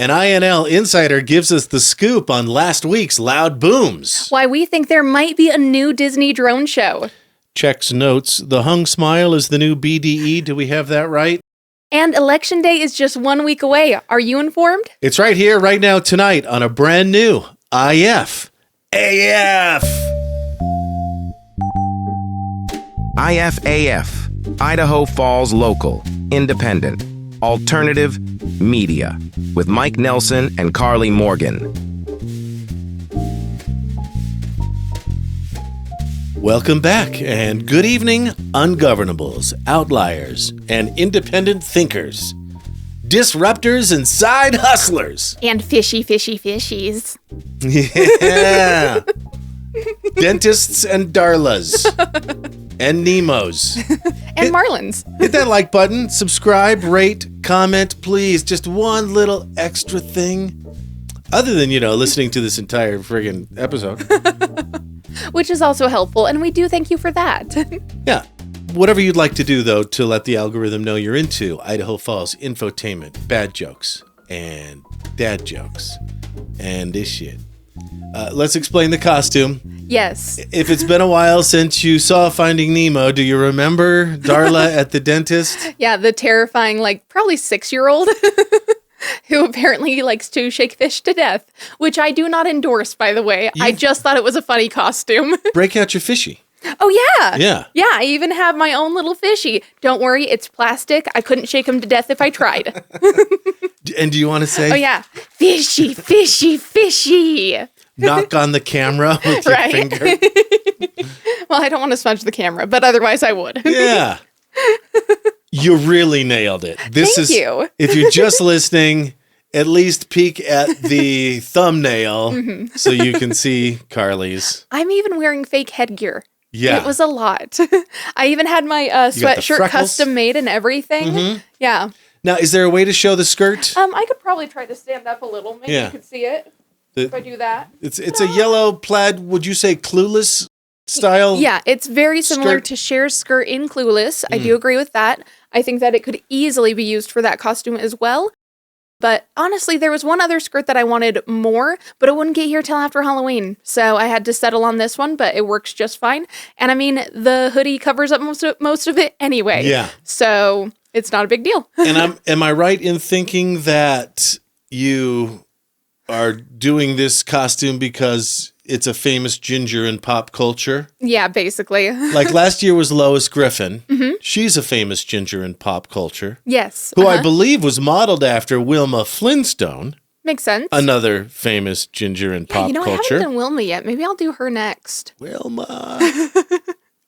And INL Insider gives us the scoop on last week's loud booms. Why we think there might be a new Disney drone show. Checks notes, the hung smile is the new BDE. Do we have that right? And Election Day is just 1 week away. Are you informed? It's right here, right now, tonight on a brand new IFAF. IFAF, Idaho Falls Local, Independent, Alternative Media, with Mike Nelson and Karley Morgan. Welcome back, and good evening, ungovernables, outliers, and independent thinkers, disruptors and side hustlers. And fishies. Yeah. Dentists and Darlas. And Nemos. And Marlins. Hit that like button, subscribe, rate, comment, please. Just one little extra thing. Other than, listening to this entire friggin' episode. Which is also helpful, and we do thank you for that. Yeah. Whatever you'd like to do, though, to let the algorithm know you're into Idaho Falls infotainment, bad jokes, and dad jokes, and this shit. Let's explain the costume. Yes. If it's been a while since you saw Finding Nemo, do you remember Darla at the dentist? Yeah, the terrifying, probably 6-year-old who apparently likes to shake fish to death, which I do not endorse, by the way. I just thought it was a funny costume. Break out your fishy. Oh, yeah. Yeah. Yeah, I even have my own little fishy. Don't worry, it's plastic. I couldn't shake him to death if I tried. And do you want to say? Oh, yeah. Fishy. Knock on the camera with your finger. Well, I don't want to smudge the camera, but otherwise I would. Yeah. You really nailed it. Thank you. If you're just listening, at least peek at the thumbnail so you can see Karley's. I'm even wearing fake headgear. Yeah. It was a lot. I even had my sweatshirt custom made and everything. Mm-hmm. Yeah. Now, is there a way to show the skirt? I could probably try to stand up a little. Maybe you could see it if I do that. It's a yellow plaid, would you say Clueless style? Yeah, it's very similar to Cher's skirt in Clueless. I do agree with that. I think that it could easily be used for that costume as well. But honestly, there was one other skirt that I wanted more, but it wouldn't get here till after Halloween. So I had to settle on this one, but it works just fine. And I mean, the hoodie covers up most of it anyway. Yeah. So it's not a big deal. And am I right in thinking that you are doing this costume because it's a famous ginger in pop culture? Yeah, basically. Like last year was Lois Griffin. Mm-hmm. She's a famous ginger in pop culture. Yes. Who I believe was modeled after Wilma Flintstone. Makes sense. Another famous ginger in pop culture. I haven't done Wilma yet. Maybe I'll do her next. Wilma.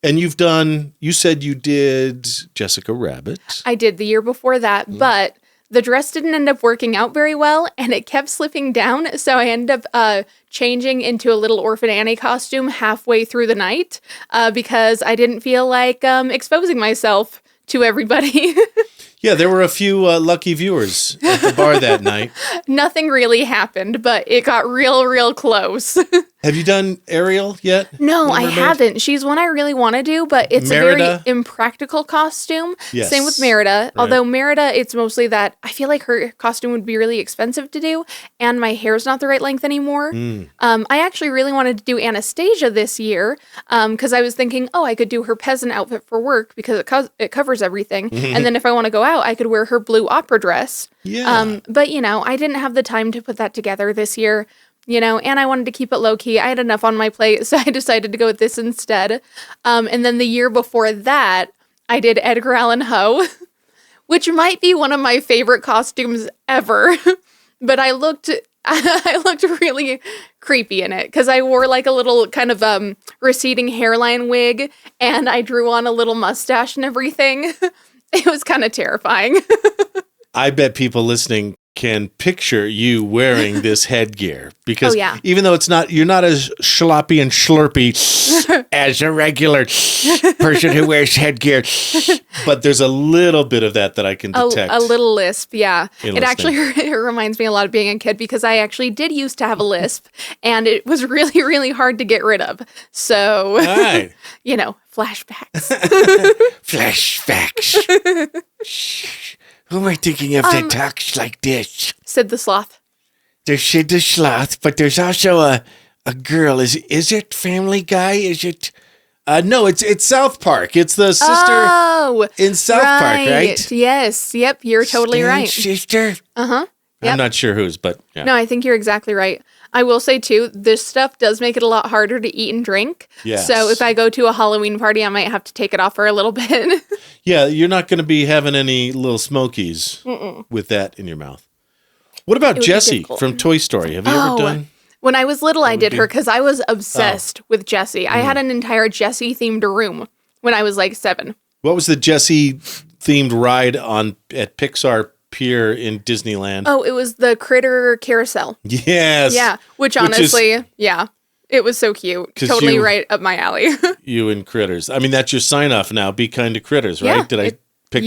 And you said you did Jessica Rabbit. I did the year before that, but the dress didn't end up working out very well, and it kept slipping down, so I ended up changing into a Little Orphan Annie costume halfway through the night because I didn't feel like exposing myself to everybody. Yeah, there were a few lucky viewers at the bar that night. Nothing really happened, but it got real close. Have you done Ariel yet? No, I haven't. She's one I really want to do, but it's Merida? A very impractical costume. Yes. Same with Merida. Right. Although Merida, it's mostly that I feel like her costume would be really expensive to do, and my hair's not the right length anymore. I actually really wanted to do Anastasia this year because I was thinking, I could do her peasant outfit for work because it covers everything. And then if I want to go out, I could wear her blue opera dress. Yeah. But, I didn't have the time to put that together this year. And I wanted to keep it low-key. I had enough on my plate, so I decided to go with this instead. And then the year before that, I did Edgar Allan Poe, which might be one of my favorite costumes ever. But I looked really creepy in it, because I wore like a little kind of receding hairline wig, and I drew on a little mustache and everything. It was kind of terrifying. I bet people listening can picture you wearing this headgear because even though you're not as sloppy and slurpy as a regular person who wears headgear, but there's a little bit of that I can detect. A little lisp, yeah. It actually reminds me a lot of being a kid because I actually did used to have a lisp, and it was really, really hard to get rid of. So, right. Flashbacks. Flashbacks. Who am I thinking of that talks like this? Sid the Sloth. There's Sid the Sloth, but there's also a girl. Is it Family Guy? Is it? No, it's South Park. It's the sister in South Park, right? Yes. Yep. You're totally right. Sister. Uh-huh. Yep. I'm not sure whose, but yeah. No, I think you're exactly right. I will say, too, this stuff does make it a lot harder to eat and drink. Yes. So if I go to a Halloween party, I might have to take it off for a little bit. Yeah, you're not going to be having any little smokies with that in your mouth. What about Jessie from Toy Story? Have you ever done? When I was little, I did her because I was obsessed with Jessie. I had an entire Jessie-themed room when I was like 7. What was the Jessie-themed ride at Pixar Pier in Disneyland? Oh, it was the Critter Carousel. Yes. Yeah, which honestly, it was so cute. Totally right up my alley. You and critters. I mean, that's your sign-off now. Be kind to critters, right? Yeah, Did I pick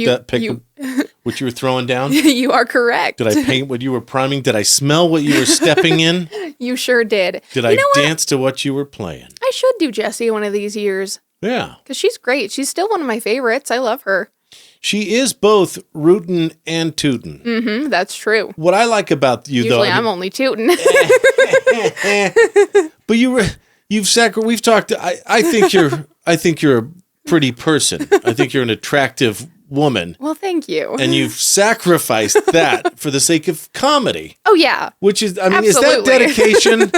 what you were throwing down? You are correct. Did I paint what you were priming? Did I smell what you were stepping in? You sure did. Did I dance to what you were playing? I should do Jessie one of these years. Yeah. Because she's great. She's still one of my favorites. I love her. She is both rootin' and tootin'. Mm-hmm, that's true. What I like about you, Usually I'm only tootin'. But we've talked. I think you're a pretty person. I think you're an attractive woman. Well, thank you. And you've sacrificed that for the sake of comedy. Oh, yeah. Which is, Absolutely. Is that dedication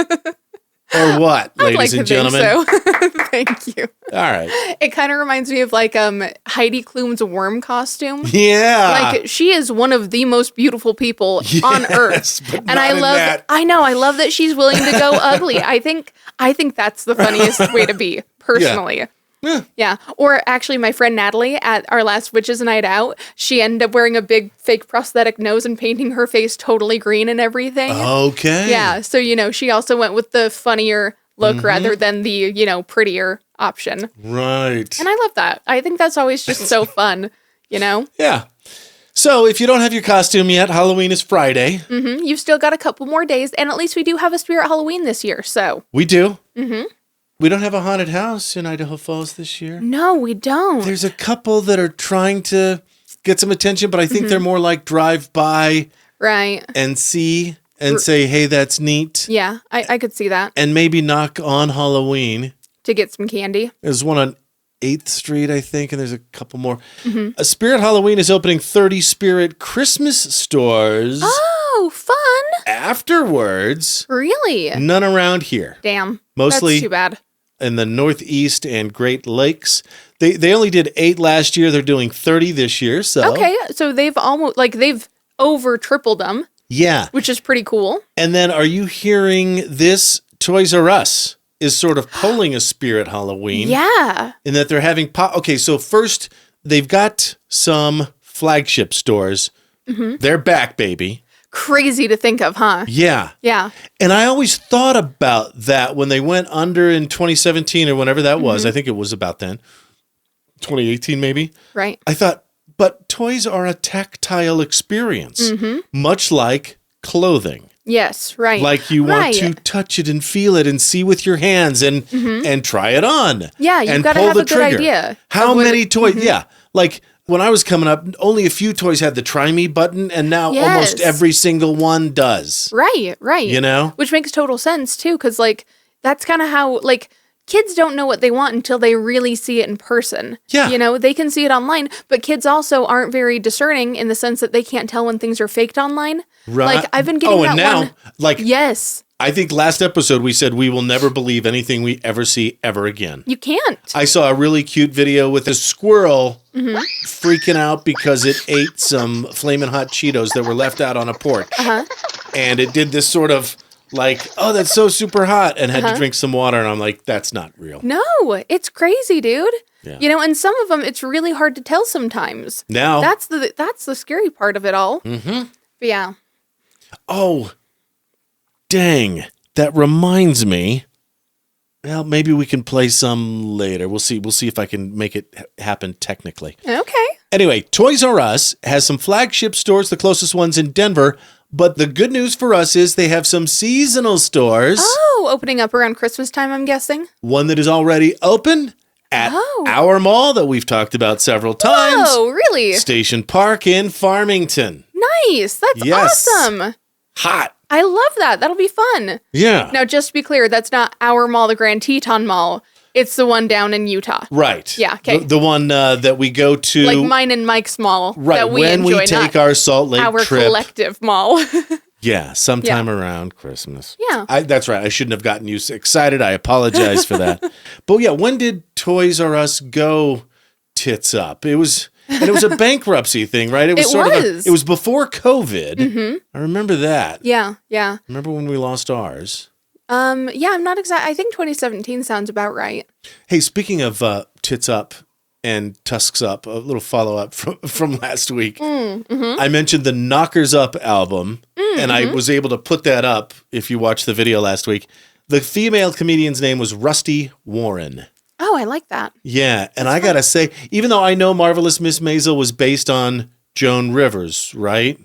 or what, ladies and gentlemen? Think so. Thank you. All right. It kind of reminds me of like Heidi Klum's worm costume. Yeah. Like she is one of the most beautiful people on earth. And I love that she's willing to go ugly. I think that's the funniest way to be, personally. Yeah. Or actually, my friend Natalie at our last Witches Night Out, she ended up wearing a big fake prosthetic nose and painting her face totally green and everything. Okay. Yeah. So, she also went with the funnier look rather than the, prettier option. Right. And I love that. I think that's always just so fun, Yeah. So if you don't have your costume yet, Halloween is Friday. Mm-hmm. You've still got a couple more days. And at least we do have a Spirit Halloween this year. So we do. Mm-hmm. We don't have a haunted house in Idaho Falls this year. No, we don't. There's a couple that are trying to get some attention, but I think they're more like drive by, right, and see and say, "Hey, that's neat." Yeah, I could see that. And maybe knock on Halloween to get some candy. There's one on 8th Street, I think, and there's a couple more. A Spirit Halloween is opening 30 Spirit Christmas stores. Oh, fun! Afterwards, really? None around here. Damn, mostly that's too bad. In the Northeast and Great Lakes. They only did 8 last year. They're doing 30 this year. So okay, so they've they've over tripled them. Yeah, which is pretty cool. And then, are you hearing this? Toys R Us is sort of pulling a Spirit Halloween. Yeah, in that they're having okay. So first, they've got some flagship stores. They're back, baby. Crazy to think of, huh? Yeah. Yeah. And I always thought about that when they went under in 2017 or whenever that was. I think it was about then. 2018 maybe. Right. I thought, but toys are a tactile experience, much like clothing. Yes, right. Like you want to touch it and feel it and see with your hands and try it on. Yeah, you've got to have a good idea. How many toys? Yeah. Like when I was coming up, only a few toys had the Try Me button, and now almost every single one does. Right. Which makes total sense, too, because, that's kind of how, kids don't know what they want until they really see it in person. Yeah. They can see it online, but kids also aren't very discerning in the sense that they can't tell when things are faked online. Right. I've been getting that now, one. Yes. I think last episode we said we will never believe anything we ever see ever again. You can't. I saw a really cute video with a squirrel freaking out because it ate some Flamin' Hot Cheetos that were left out on a porch. And it did this sort of oh, that's so super hot, and had to drink some water. And I'm like, that's not real. No, it's crazy, dude. Yeah. And some of them, it's really hard to tell sometimes. Now. That's the scary part of it all. But yeah. Oh, dang. That reminds me. Well, maybe we can play some later. We'll see. We'll see if I can make it happen technically. Okay. Anyway, Toys R Us has some flagship stores, the closest ones in Denver. But the good news for us is they have some seasonal stores. Oh, opening up around Christmas time, I'm guessing. One that is already open at our mall that we've talked about several times. Oh, really? Station Park in Farmington. Nice. That's awesome. Hot. I love that. That'll be fun. Yeah. Now, just to be clear, that's not our mall, the Grand Teton Mall. It's the one down in Utah. Right. Yeah, okay. The one that we go to. Like mine and Mike's mall. Right, that we when enjoy, we take our Salt Lake our trip. collective mall. Yeah, sometime around Christmas. Yeah. That's right. I shouldn't have gotten you excited. I apologize for that. But yeah, when did Toys R Us go tits up? It was a bankruptcy thing, right? It was before COVID. Mm-hmm. I remember that. Yeah. Remember when we lost ours? Yeah, I'm not exact. I think 2017 sounds about right. Hey, speaking of tits up and tusks up, a little follow up from last week. Mm-hmm. I mentioned the Knockers Up album, and I was able to put that up if you watched the video last week. The female comedian's name was Rusty Warren. Oh, I like that. Yeah, and I gotta say, even though I know Marvelous Miss Maisel was based on Joan Rivers, right?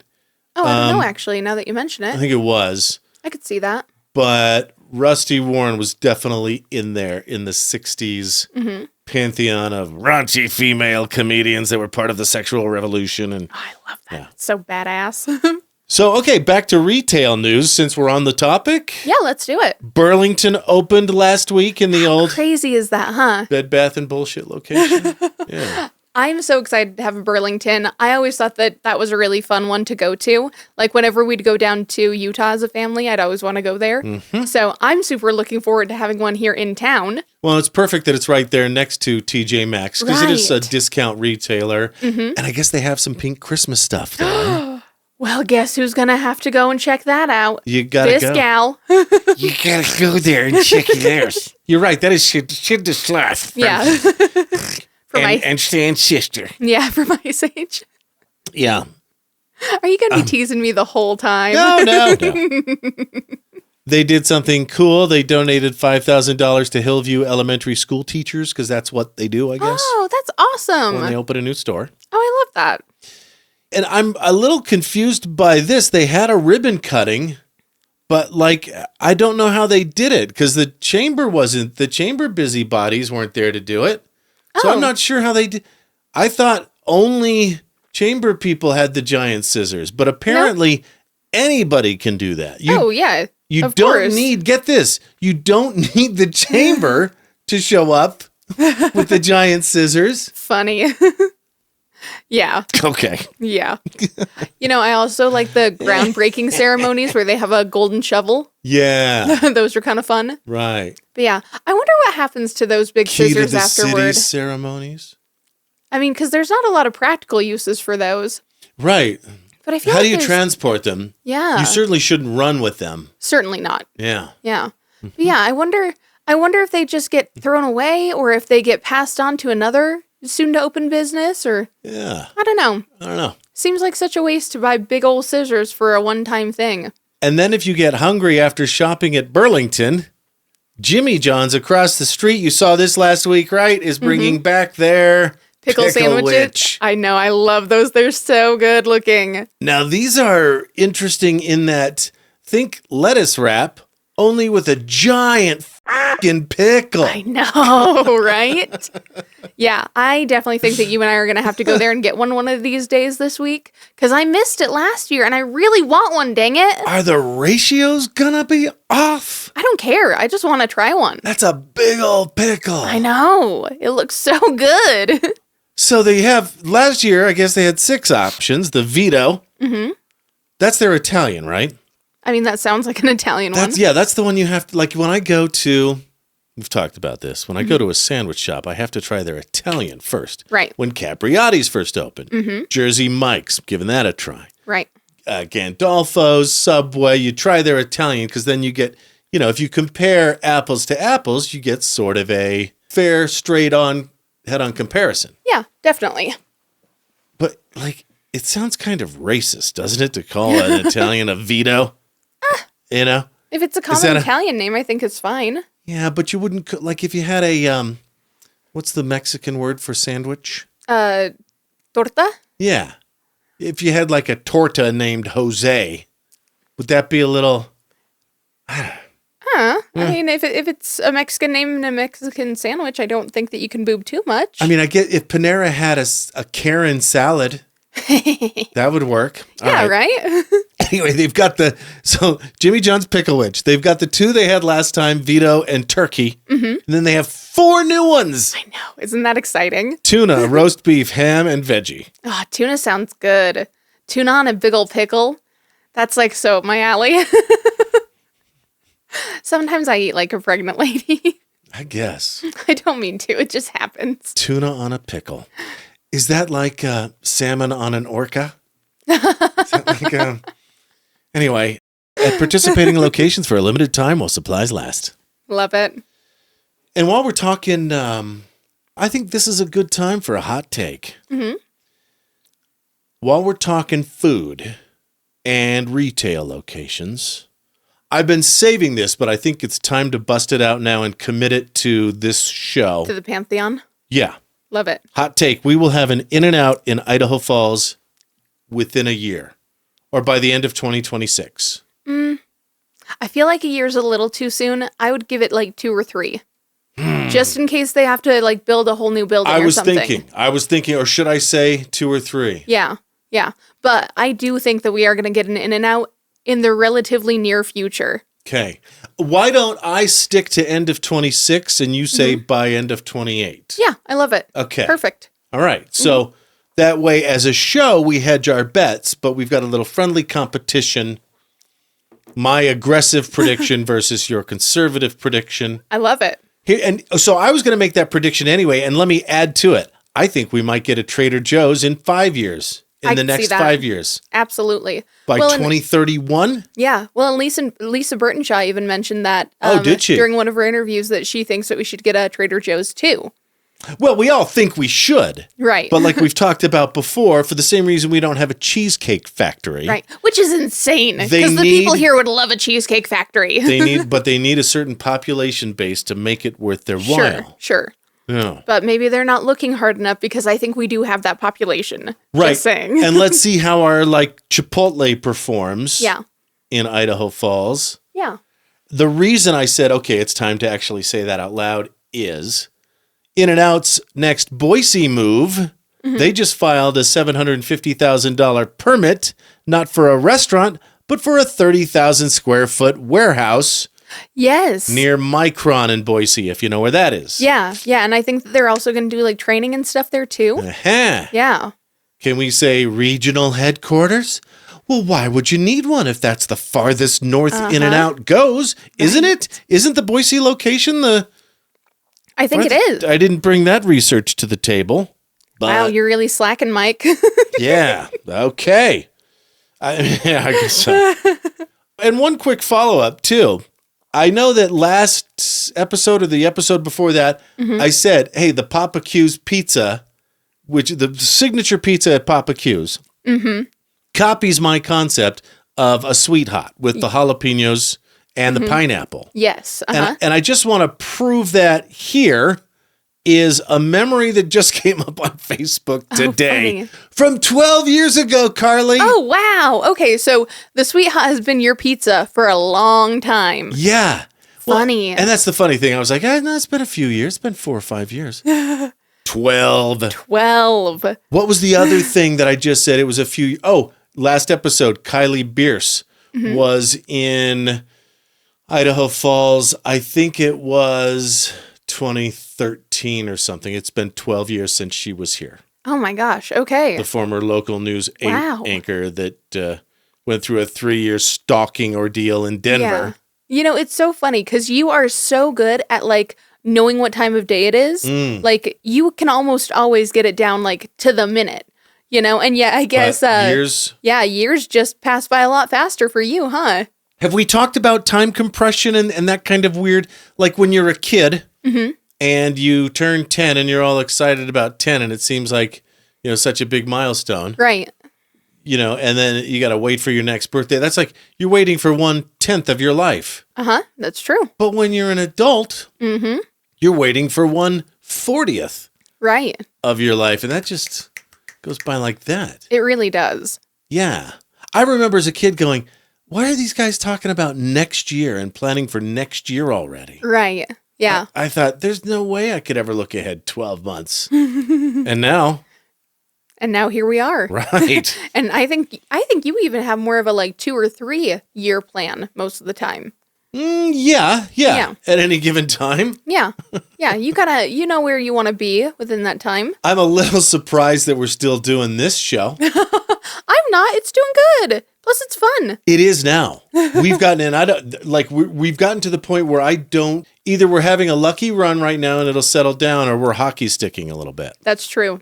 Oh, I don't know, actually, now that you mention it. I think it was. I could see that. But Rusty Warren was definitely in there in the 60s pantheon of raunchy female comedians that were part of the sexual revolution. And I love that. Yeah. It's so badass. So, okay, back to retail news since we're on the topic. Yeah, let's do it. Burlington opened last week in the old... crazy is that, huh? Bed Bath & Bullshit location. Yeah. I'm so excited to have a Burlington. I always thought that was a really fun one to go to. Like, whenever we'd go down to Utah as a family, I'd always want to go there. Mm-hmm. So I'm super looking forward to having one here in town. Well, it's perfect that it's right there next to TJ Maxx because it is a discount retailer. Mm-hmm. And I guess they have some pink Christmas stuff there. Well, guess who's going to have to go and check that out? You got to go. This gal. You got to go there and check it out. You're right. That is shit the sloth. Yeah. And Stan's sister. Yeah, for my age. Yeah. Are you going to be teasing me the whole time? No. They did something cool. They donated $5,000 to Hillview Elementary School teachers because that's what they do, I guess. Oh, that's awesome. When they open a new store. Oh, I love that. And I'm a little confused by this. They had a ribbon cutting, but I don't know how they did it because the chamber busybodies weren't there to do it. So I'm not sure how they did. I thought only chamber people had the giant scissors, but apparently anybody can do that. Yeah. You don't need, get this, you don't need the chamber to show up with the giant scissors. Funny. Yeah. Okay. Yeah. I also like the groundbreaking ceremonies where they have a golden shovel. Yeah. Those are kind of fun. Right. But yeah, I wonder what happens to those big scissors afterward. Ceremonies. I mean, because there's not a lot of practical uses for those. Right. But I feel How do you transport them? Yeah. You certainly shouldn't run with them. Certainly not. Yeah. Yeah. But yeah, I wonder if they just get thrown away or if they get passed on to another soon to open business or... Yeah. I don't know. Seems like such a waste to buy big old scissors for a one-time thing. And then if you get hungry after shopping at Burlington, Jimmy John's across the street, you saw this last week, right, is bringing back their... Pickle sandwiches. Witch. I know. I love those. They're so good looking. Now, these are interesting in that think lettuce wrap, only with a giant fucking pickle. I know, right? Yeah, I definitely think that you and I are going to have to go there and get one of these days this week because I missed it last year and I really want one, dang it. Are the ratios going to be off? I don't care. I just want to try one. That's a big old pickle. I know. It looks so good. So they have, last year, I guess they had 6 options. The Vito. Mm-hmm. That's their Italian, right? I mean, that sounds like an Italian one. Yeah, that's the one you have to, when I go to, we've talked about this, when I go to a sandwich shop, I have to try their Italian first. Right. When Capriotti's first opened. Jersey Mike's, giving that a try. Right. Gandolfo's, Subway, you try their Italian because then you get, if you compare apples to apples, you get sort of a fair, straight-on, head-on comparison. Yeah, definitely. But, it sounds kind of racist, doesn't it, to call an Italian a Vito? If it's a common Italian name, I think it's fine. Yeah, but you wouldn't, if you had a, what's the Mexican word for sandwich? Torta? Yeah. If you had, a torta named Jose, would that be a little... I mean, if it's a Mexican name and a Mexican sandwich, I don't think that you can boob too much. I mean, I get if Panera had a Karen salad. That would work. Yeah, right? Anyway, they've got Jimmy John's Pickle Witch. They've got the 2 they had last time, Vito and Turkey. Mm-hmm. And then they have 4 new ones. I know. Isn't that exciting? Tuna, roast beef, ham, and veggie. Oh, tuna sounds good. Tuna on a big ol' pickle. That's like so up my alley. Sometimes I eat like a pregnant lady. I guess. I don't mean to. It just happens. Tuna on a pickle. Is that like salmon on an orca? Is that like Anyway, at participating locations for a limited time while supplies last. Love it. And while we're talking, I think this is a good time for a hot take. Mm-hmm. While we're talking food and retail locations, I've been saving this, but I think it's time to bust it out now and commit it to this show. To the Pantheon? Yeah. Love it. Hot take. We will have an In-N-Out in Idaho Falls within a year or by the end of 2026. I feel like a year's a little too soon. I would give it like 2 or 3. Just in case they have to like build a whole new building or something. I was thinking, or should I say 2 or 3? Yeah. But I do think that we are going to get an In-N-Out in the relatively near future. Okay. Why don't I stick to end of 26 and you say by end of 28? Yeah, I love it. Okay. Perfect. All right. So that way, as a show, we hedge our bets, but we've got a little friendly competition. My aggressive prediction versus your conservative prediction. I love it. Here, and so I was going to make that prediction anyway, and let me add to it. I think we might get a Trader Joe's in 5 years. In the next 5 years. Absolutely. By 2031? Yeah. Well, Lisa Burtonshaw even mentioned that did she? during one of her interviews that she thinks that we should get a Trader Joe's too. Well, we all think we should. Right. But like we've talked about before, for the same reason we don't have a cheesecake factory. Right. Which is insane. Because the people here would love a cheesecake factory. But they need a certain population base to make it worth their while. Sure. Yeah. But maybe they're not looking hard enough because I think we do have that population. Right. Just saying. And let's see how our Chipotle performs. Yeah. In Idaho Falls. Yeah. The reason I said, okay, it's time to actually say that out loud is In-N-Out's next Boise move. They just filed a $750,000 permit, not for a restaurant, but for a 30,000 square foot warehouse. Yes. Near Micron in Boise, if you know where that is. Yeah. And I think that they're also going to do like training and stuff there too. Uh-huh. Yeah. Can we say regional headquarters? Well, why would you need one if that's the farthest north In-N-Out goes? Isn't it? Isn't the Boise location the... I think it is. I didn't bring that research to the table. But wow, you're really slacking, Mike. Yeah. Okay. I guess so. And one quick follow-up, too. I know that last episode or the episode before that, I said, hey, the Papa Q's pizza, which the signature pizza at Papa Q's, copies my concept of a sweet hot with the jalapenos and the pineapple. Yes. And I just want to prove that here is a memory that just came up on Facebook today from 12 years ago, Karley. Oh, wow. Okay, so the Sweet Hot has been your pizza for a long time. Yeah. Funny. Well, and that's the funny thing. I was like, no, it's been a few years. It's been 4 or 5 years. 12. 12. What was the other thing that I just said? It was a few. Oh, last episode, Kylie Bierce was in Idaho Falls. I think it was 2013 or something. It's been 12 years since she was here. Oh my gosh. Okay. The former local news anchor that went through a 3-year stalking ordeal in Denver. Yeah. You know, it's so funny because you are so good at like knowing what time of day it is. Like you can almost always get it down like to the minute, you know? And yeah, I guess years. Yeah, years just pass by a lot faster for you, huh? Have we talked about time compression and that kind of weird, like when you're a kid and you turn 10 and you're all excited about 10 and it seems like, you know, such a big milestone. Right. You know, and then you got to wait for your next birthday. That's like you're waiting for 1/10 of your life. That's true. But when you're an adult, you're waiting for 1/40th right. of your life. And that just goes by like that. It really does. Yeah. I remember as a kid going, why are these guys talking about next year and planning for next year already? Right. Yeah. I thought there's no way I could ever look ahead 12 months. And now And now here we are. Right. And I think you even have more of a like 2 or 3 year plan most of the time. Yeah. At any given time. Yeah. You know where you want to be within that time. I'm a little surprised that we're still doing this show. I'm not. It's doing good. Plus, it's fun. It is now. We've gotten in. We've gotten to the point where either we're having a lucky run right now and it'll settle down, or we're hockey sticking a little bit. That's true.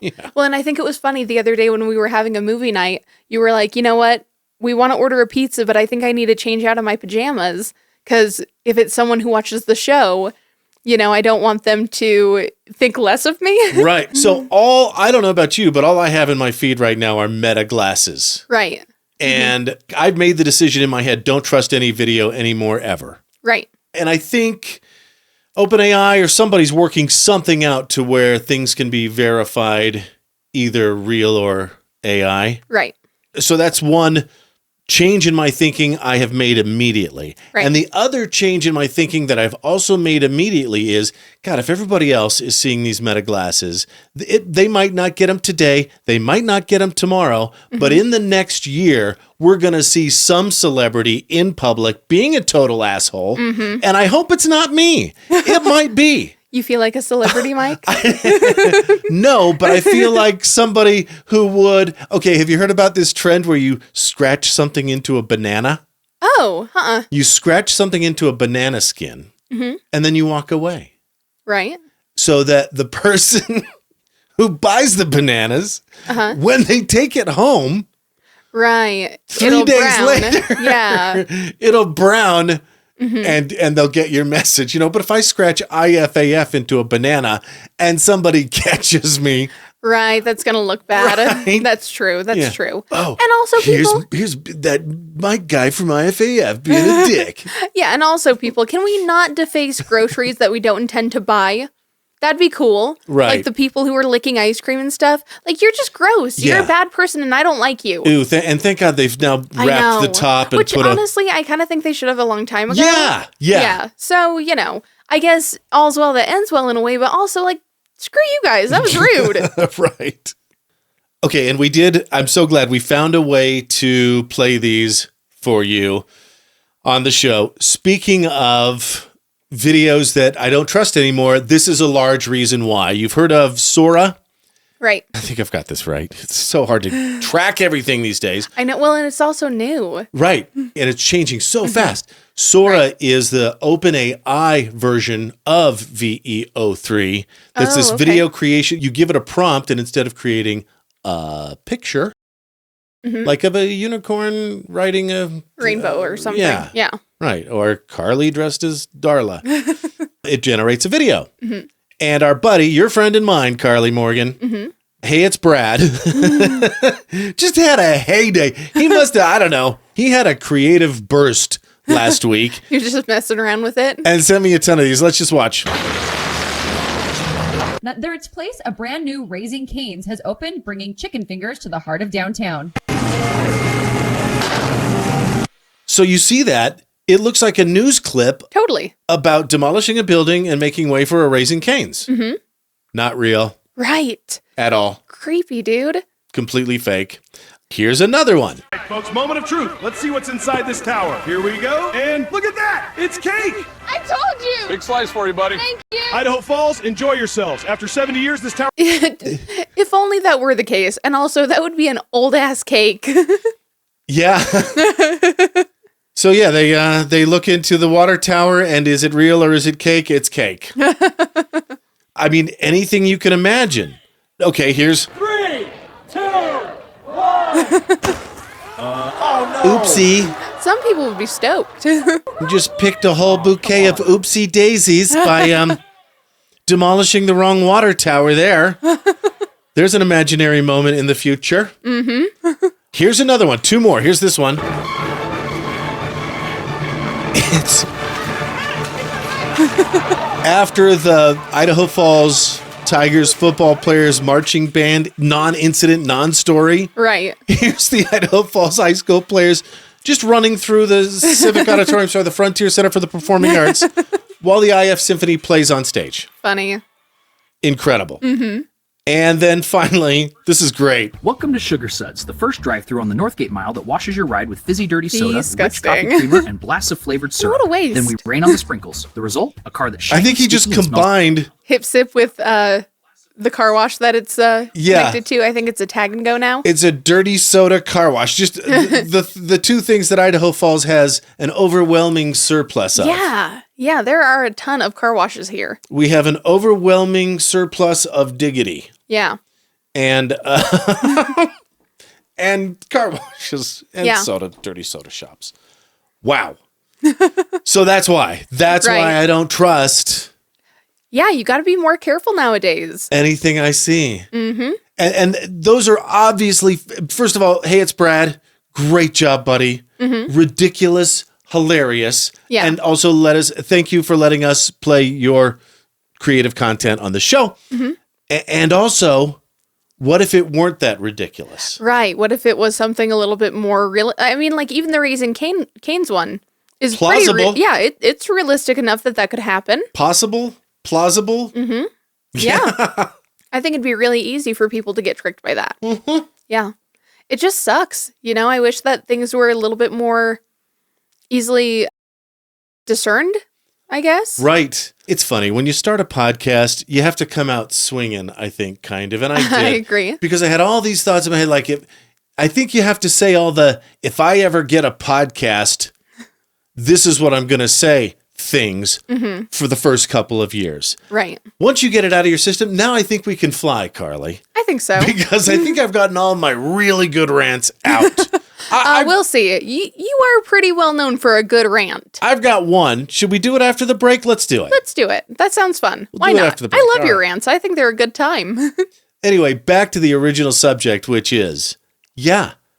Yeah. Well, and I think it was funny the other day when we were having a movie night, you were like, you know what? We want to order a pizza, but I think I need to change out of my pajamas because if it's someone who watches the show, I don't want them to think less of me. Right. So I don't know about you, but all I have in my feed right now are Meta glasses. Right. And I've made the decision in my head, don't trust any video anymore ever. Right. And I think OpenAI or somebody's working something out to where things can be verified, either real or AI. Right. So that's one change in my thinking I have made immediately. Right. And the other change in my thinking that I've also made immediately is, God, if everybody else is seeing these Meta glasses, they might not get them today, they might not get them tomorrow, but in the next year, we're going to see some celebrity in public being a total asshole, and I hope it's not me. It might be. You feel like a celebrity, Mike? No, but I feel like somebody who would. Okay, have you heard about this trend where you scratch something into a banana? Oh, You scratch something into a banana skin, and then you walk away. Right. So that the person who buys the bananas, when they take it home, right, 3 days later, yeah, it'll brown. And they'll get your message, But if I scratch IFAF into a banana and somebody catches me, right, that's gonna look bad. Right? That's true. That's true. Oh, and also here's that Mike guy from IFAF being a dick. Yeah, and also people, can we not deface groceries that we don't intend to buy? That'd be cool. Right. Like the people who are licking ice cream and stuff. Like, you're just gross. You're a bad person and I don't like you. Ooh, and thank God they've now wrapped the top and honestly, I kind of think they should have a long time ago. Yeah. So, I guess all's well that ends well in a way, but also, like, screw you guys. That was rude. Right. Okay, and I'm so glad we found a way to play these for you on the show. Speaking of videos that I don't trust anymore, this is a large reason why. You've heard of Sora? Right. I think I've got this right. It's so hard to track everything these days. I know. Well, and it's also new. Right. And it's changing so fast. Sora is the OpenAI version of VEO3. That's this video creation. You give it a prompt, and instead of creating a picture, like of a unicorn riding a rainbow or something. Yeah. Right. Or Karley dressed as Darla. It generates a video. And our buddy, your friend and mine, Karley Morgan, hey, it's Brad, just had a heyday. He must have, I don't know, he had a creative burst last week. You're just messing around with it? And sent me a ton of these. Let's just watch. There its place, a brand new Raising Cane's has opened, bringing chicken fingers to the heart of downtown. So you see that? It looks like a news clip. Totally. About demolishing a building and making way for a Raising Cane's. Not real. Right. At all. Creepy, dude. Completely fake. Here's another one. All right, folks, moment of truth. Let's see what's inside this tower. Here we go. And look at that. It's cake. I told you. Big slice for you, buddy. Thank you. Idaho Falls, enjoy yourselves. After 70 years, this tower... If only that were the case. And also, that would be an old-ass cake. Yeah. So yeah, they look into the water tower, and is it real or is it cake? It's cake. I mean, anything you can imagine. Okay, here's 3, 2, 1. Oh no! Oopsie. Some people would be stoked. We just picked a whole bouquet of oopsie daisies by demolishing the wrong water tower there. There's an imaginary moment in the future. Here's another one. 2 more. Here's this one. It's after the Idaho Falls Tigers football players marching band non-incident, non-story. Right. Here's the Idaho Falls high school players just running through the Civic Auditorium, sorry, the Frontier Center for the Performing Arts, while the IF Symphony plays on stage. Funny. Incredible. And then finally, this is great. Welcome to Sugar Suds, the first drive-thru on the Northgate Mile that washes your ride with fizzy dirty soda, rich Disgusting. coffee creamer, and blasts of flavored syrup. What a waste. Then we rain on the sprinkles. The result? A car that shines. I think he just combined Hip Sip with the car wash that it's connected to. I think it's a Tag and Go now. It's a dirty soda car wash. Just the two things that Idaho Falls has an overwhelming surplus of. Yeah, there are a ton of car washes here. We have an overwhelming surplus of diggity. Yeah. And and car washes and dirty soda shops. Wow. So that's why. That's why I don't trust. Yeah, you got to be more careful nowadays. Anything I see. Mm-hmm. And those are obviously, first of all, hey, it's Brad. Great job, buddy. Mm-hmm. Ridiculous, hilarious. Yeah. And also thank you for letting us play your creative content on the show. Mm-hmm. And also, what if it weren't that ridiculous? Right. What if it was something a little bit more real? I mean, like even the Raising Cane's one is plausible. It's realistic enough that could happen. Plausible. Mm-hmm. Yeah. I think it'd be really easy for people to get tricked by that. Mm-hmm. Yeah. It just sucks. I wish that things were a little bit more easily discerned, I guess. Right. It's funny. When you start a podcast, you have to come out swinging, I think, kind of. And I did. I agree. Because I had all these thoughts in my head. Like, I think you have to say if I ever get a podcast, this is what I'm going to say things for the first couple of years. Right. Once you get it out of your system, now I think we can fly, Karley. I think so. Because I think I've gotten all my really good rants out. We'll see. You are pretty well known for a good rant. I've got one. Should we do it after the break? Let's do it. Let's do it. That sounds fun. We'll Why do it not? after the break. I love your rants. I think they're a good time. Anyway, back to the original subject, which is,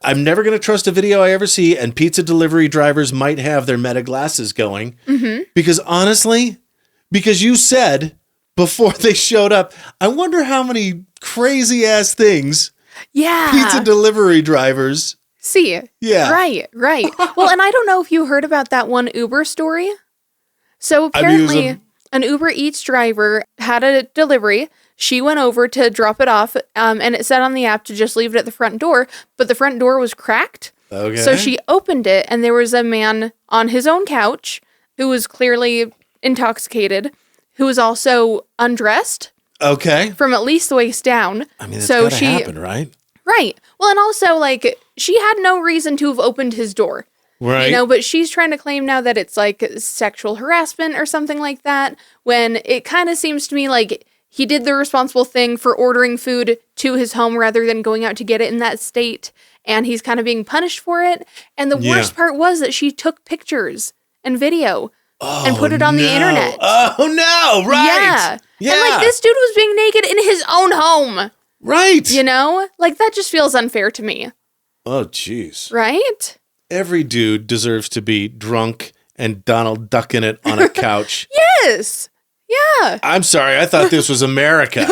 I'm never going to trust a video I ever see, and pizza delivery drivers might have their meta glasses going. Mm-hmm. Because honestly, you said before they showed up, I wonder how many crazy ass things pizza delivery drivers see. Yeah. Right. Well, and I don't know if you heard about that one Uber story. So apparently an Uber Eats driver had a delivery. She went over to drop it off, and it said on the app to just leave it at the front door, but the front door was cracked. Okay. So she opened it, and there was a man on his own couch who was clearly intoxicated, who was also undressed. Okay. From at least the waist down. I mean, that's gotta happen, right? Right. Well, and also, she had no reason to have opened his door. Right. But she's trying to claim now that it's, sexual harassment or something like that, when it kind of seems to me like he did the responsible thing for ordering food to his home rather than going out to get it in that state, and he's kind of being punished for it. And the worst part was that she took pictures and video and put it on the internet. Oh, no, right. Yeah. And, this dude was being naked in his own home. Right. That just feels unfair to me. Oh, jeez. Right? Every dude deserves to be drunk and Donald Ducking it on a couch. Yes. Yeah. I'm sorry. I thought this was America.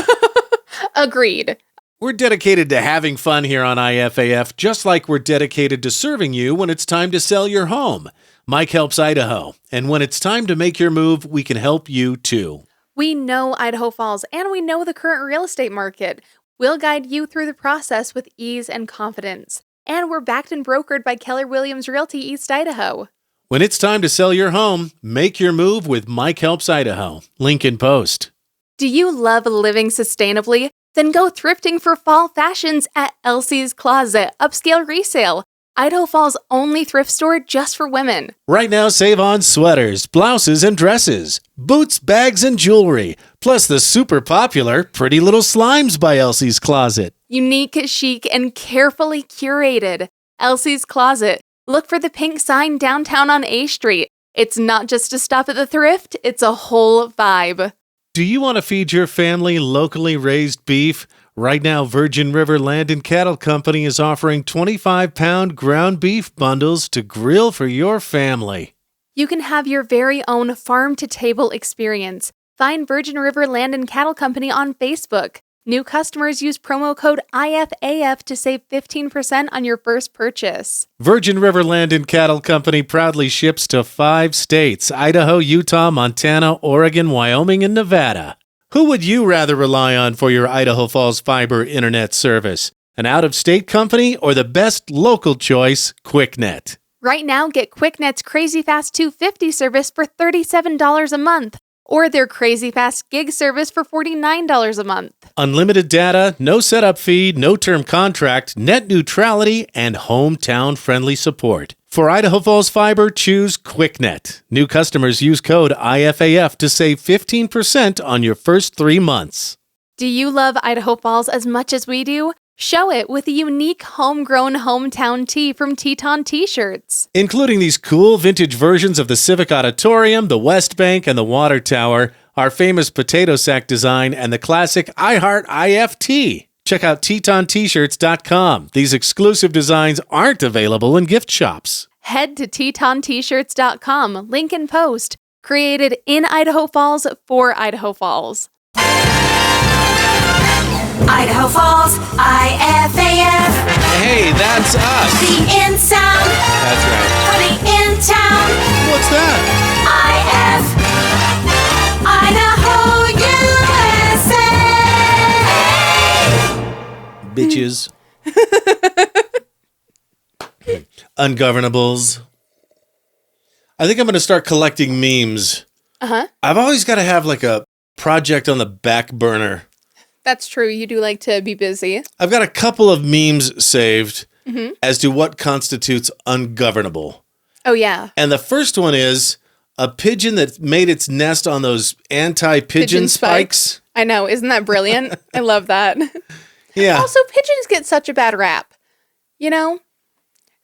Agreed. We're dedicated to having fun here on IFAF, just like we're dedicated to serving you when it's time to sell your home. Mike helps Idaho. And when it's time to make your move, we can help you too. We know Idaho Falls and we know the current real estate market. We'll guide you through the process with ease and confidence. And we're backed and brokered by Keller Williams Realty East Idaho. When it's time to sell your home, make your move with Mike Helps Idaho. Link in post. Do you love living sustainably? Then go thrifting for fall fashions at Elsie's Closet Upscale Resale, Idaho Falls' only thrift store just for women. Right now, save on sweaters, blouses, and dresses, boots, bags, and jewelry, plus the super popular Pretty Little Slimes by Elsie's Closet. Unique, chic, and carefully curated. Elsie's Closet. Look for the pink sign downtown on A Street. It's not just a stop at the thrift, it's a whole vibe. Do you want to feed your family locally raised beef? Right now, Virgin River Land and Cattle Company is offering 25-pound ground beef bundles to grill for your family. You can have your very own farm-to-table experience. Find Virgin River Land and Cattle Company on Facebook. New customers use promo code IFAF to save 15% on your first purchase. Virgin River Land and Cattle Company proudly ships to 5 states: Idaho, Utah, Montana, Oregon, Wyoming, and Nevada. Who would you rather rely on for your Idaho Falls fiber internet service? An out-of-state company or the best local choice, QuickNet? Right now, get QuickNet's Crazy Fast 250 service for $37 a month, or their Crazy Fast Gig service for $49 a month. Unlimited data, no setup fee, no term contract, net neutrality, and hometown-friendly support. For Idaho Falls Fiber, choose QuickNet. New customers use code IFAF to save 15% on your first 3 months. Do you love Idaho Falls as much as we do? Show it with a unique homegrown hometown tee from Teton T-shirts. Including these cool vintage versions of the Civic Auditorium, the West Bank, and the Water Tower, our famous potato sack design, and the classic I Heart IFT. Check out TetonT-shirts.com. These exclusive designs aren't available in gift shops. Head to TetonT-shirts.com, link in post. Created in Idaho Falls for Idaho Falls. Idaho Falls, IFAF. Hey, that's us. The in sound. That's right. For the in town. What's that? IF. Idaho, USA. Bitches. Ungovernables. I think I'm going to start collecting memes. Uh-huh. I've always got to have like a project on the back burner. That's true. You do like to be busy. I've got a couple of memes saved as to what constitutes ungovernable. Oh, yeah. And the first one is a pigeon that made its nest on those anti-pigeon spikes. I know. Isn't that brilliant? I love that. Yeah. Also, pigeons get such a bad rap, you know?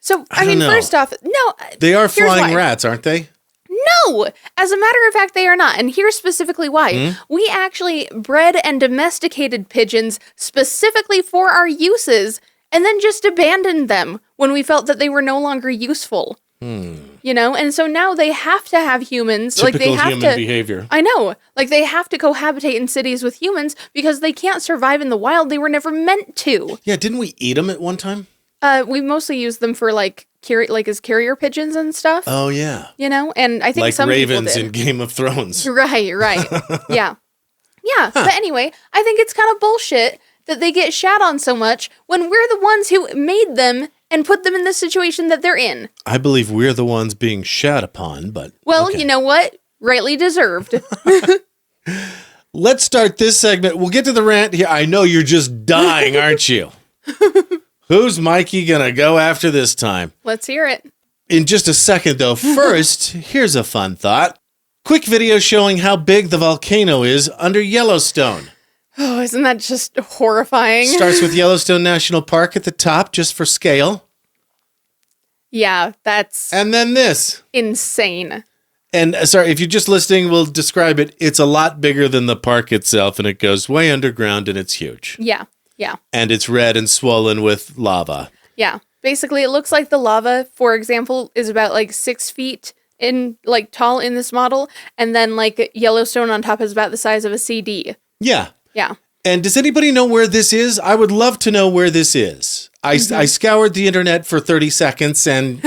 So, I mean, don't know. First off, no. They are here's flying why. rats, aren't they? No! As a matter of fact, they are not. And here's specifically why. We actually bred and domesticated pigeons specifically for our uses and then just abandoned them when we felt that they were no longer useful. You know? And so now they have to have humans. Typical they have human to, behavior. I know. Like, they have to cohabitate in cities with humans because they can't survive in the wild. They were never meant to. Yeah, didn't we eat them at one time? We mostly use them for, like as carrier pigeons and stuff. Oh, yeah. You know? And I think like some ravens people in Game of Thrones. Right. Yeah. Yeah. But anyway, I think it's kind of bullshit that they get shat on so much when we're the ones who made them and put them in the situation that they're in. I believe we're the ones being shat upon, but... Well, okay. You know what? Rightly deserved. Let's start this segment. We'll get to the rant here. I know you're just dying, aren't you? Who's Mikey gonna go after this time? Let's hear it. In just a second, though. First, here's a fun thought. Quick video showing how big the volcano is under Yellowstone. Oh, isn't that just horrifying? Starts with Yellowstone National Park at the top, just for scale. Yeah, that's And then this. insane. And sorry, if you're just listening, we'll describe it. It's a lot bigger than the park itself, and it goes way underground, and it's huge. Yeah. And it's red and swollen with lava. Yeah. Basically, it looks like the lava, for example, is about like 6 feet in like tall in this model, and then like Yellowstone on top is about the size of a CD. Yeah. Yeah. And does anybody know where this is? I would love to know where this is. I scoured the internet for 30 seconds and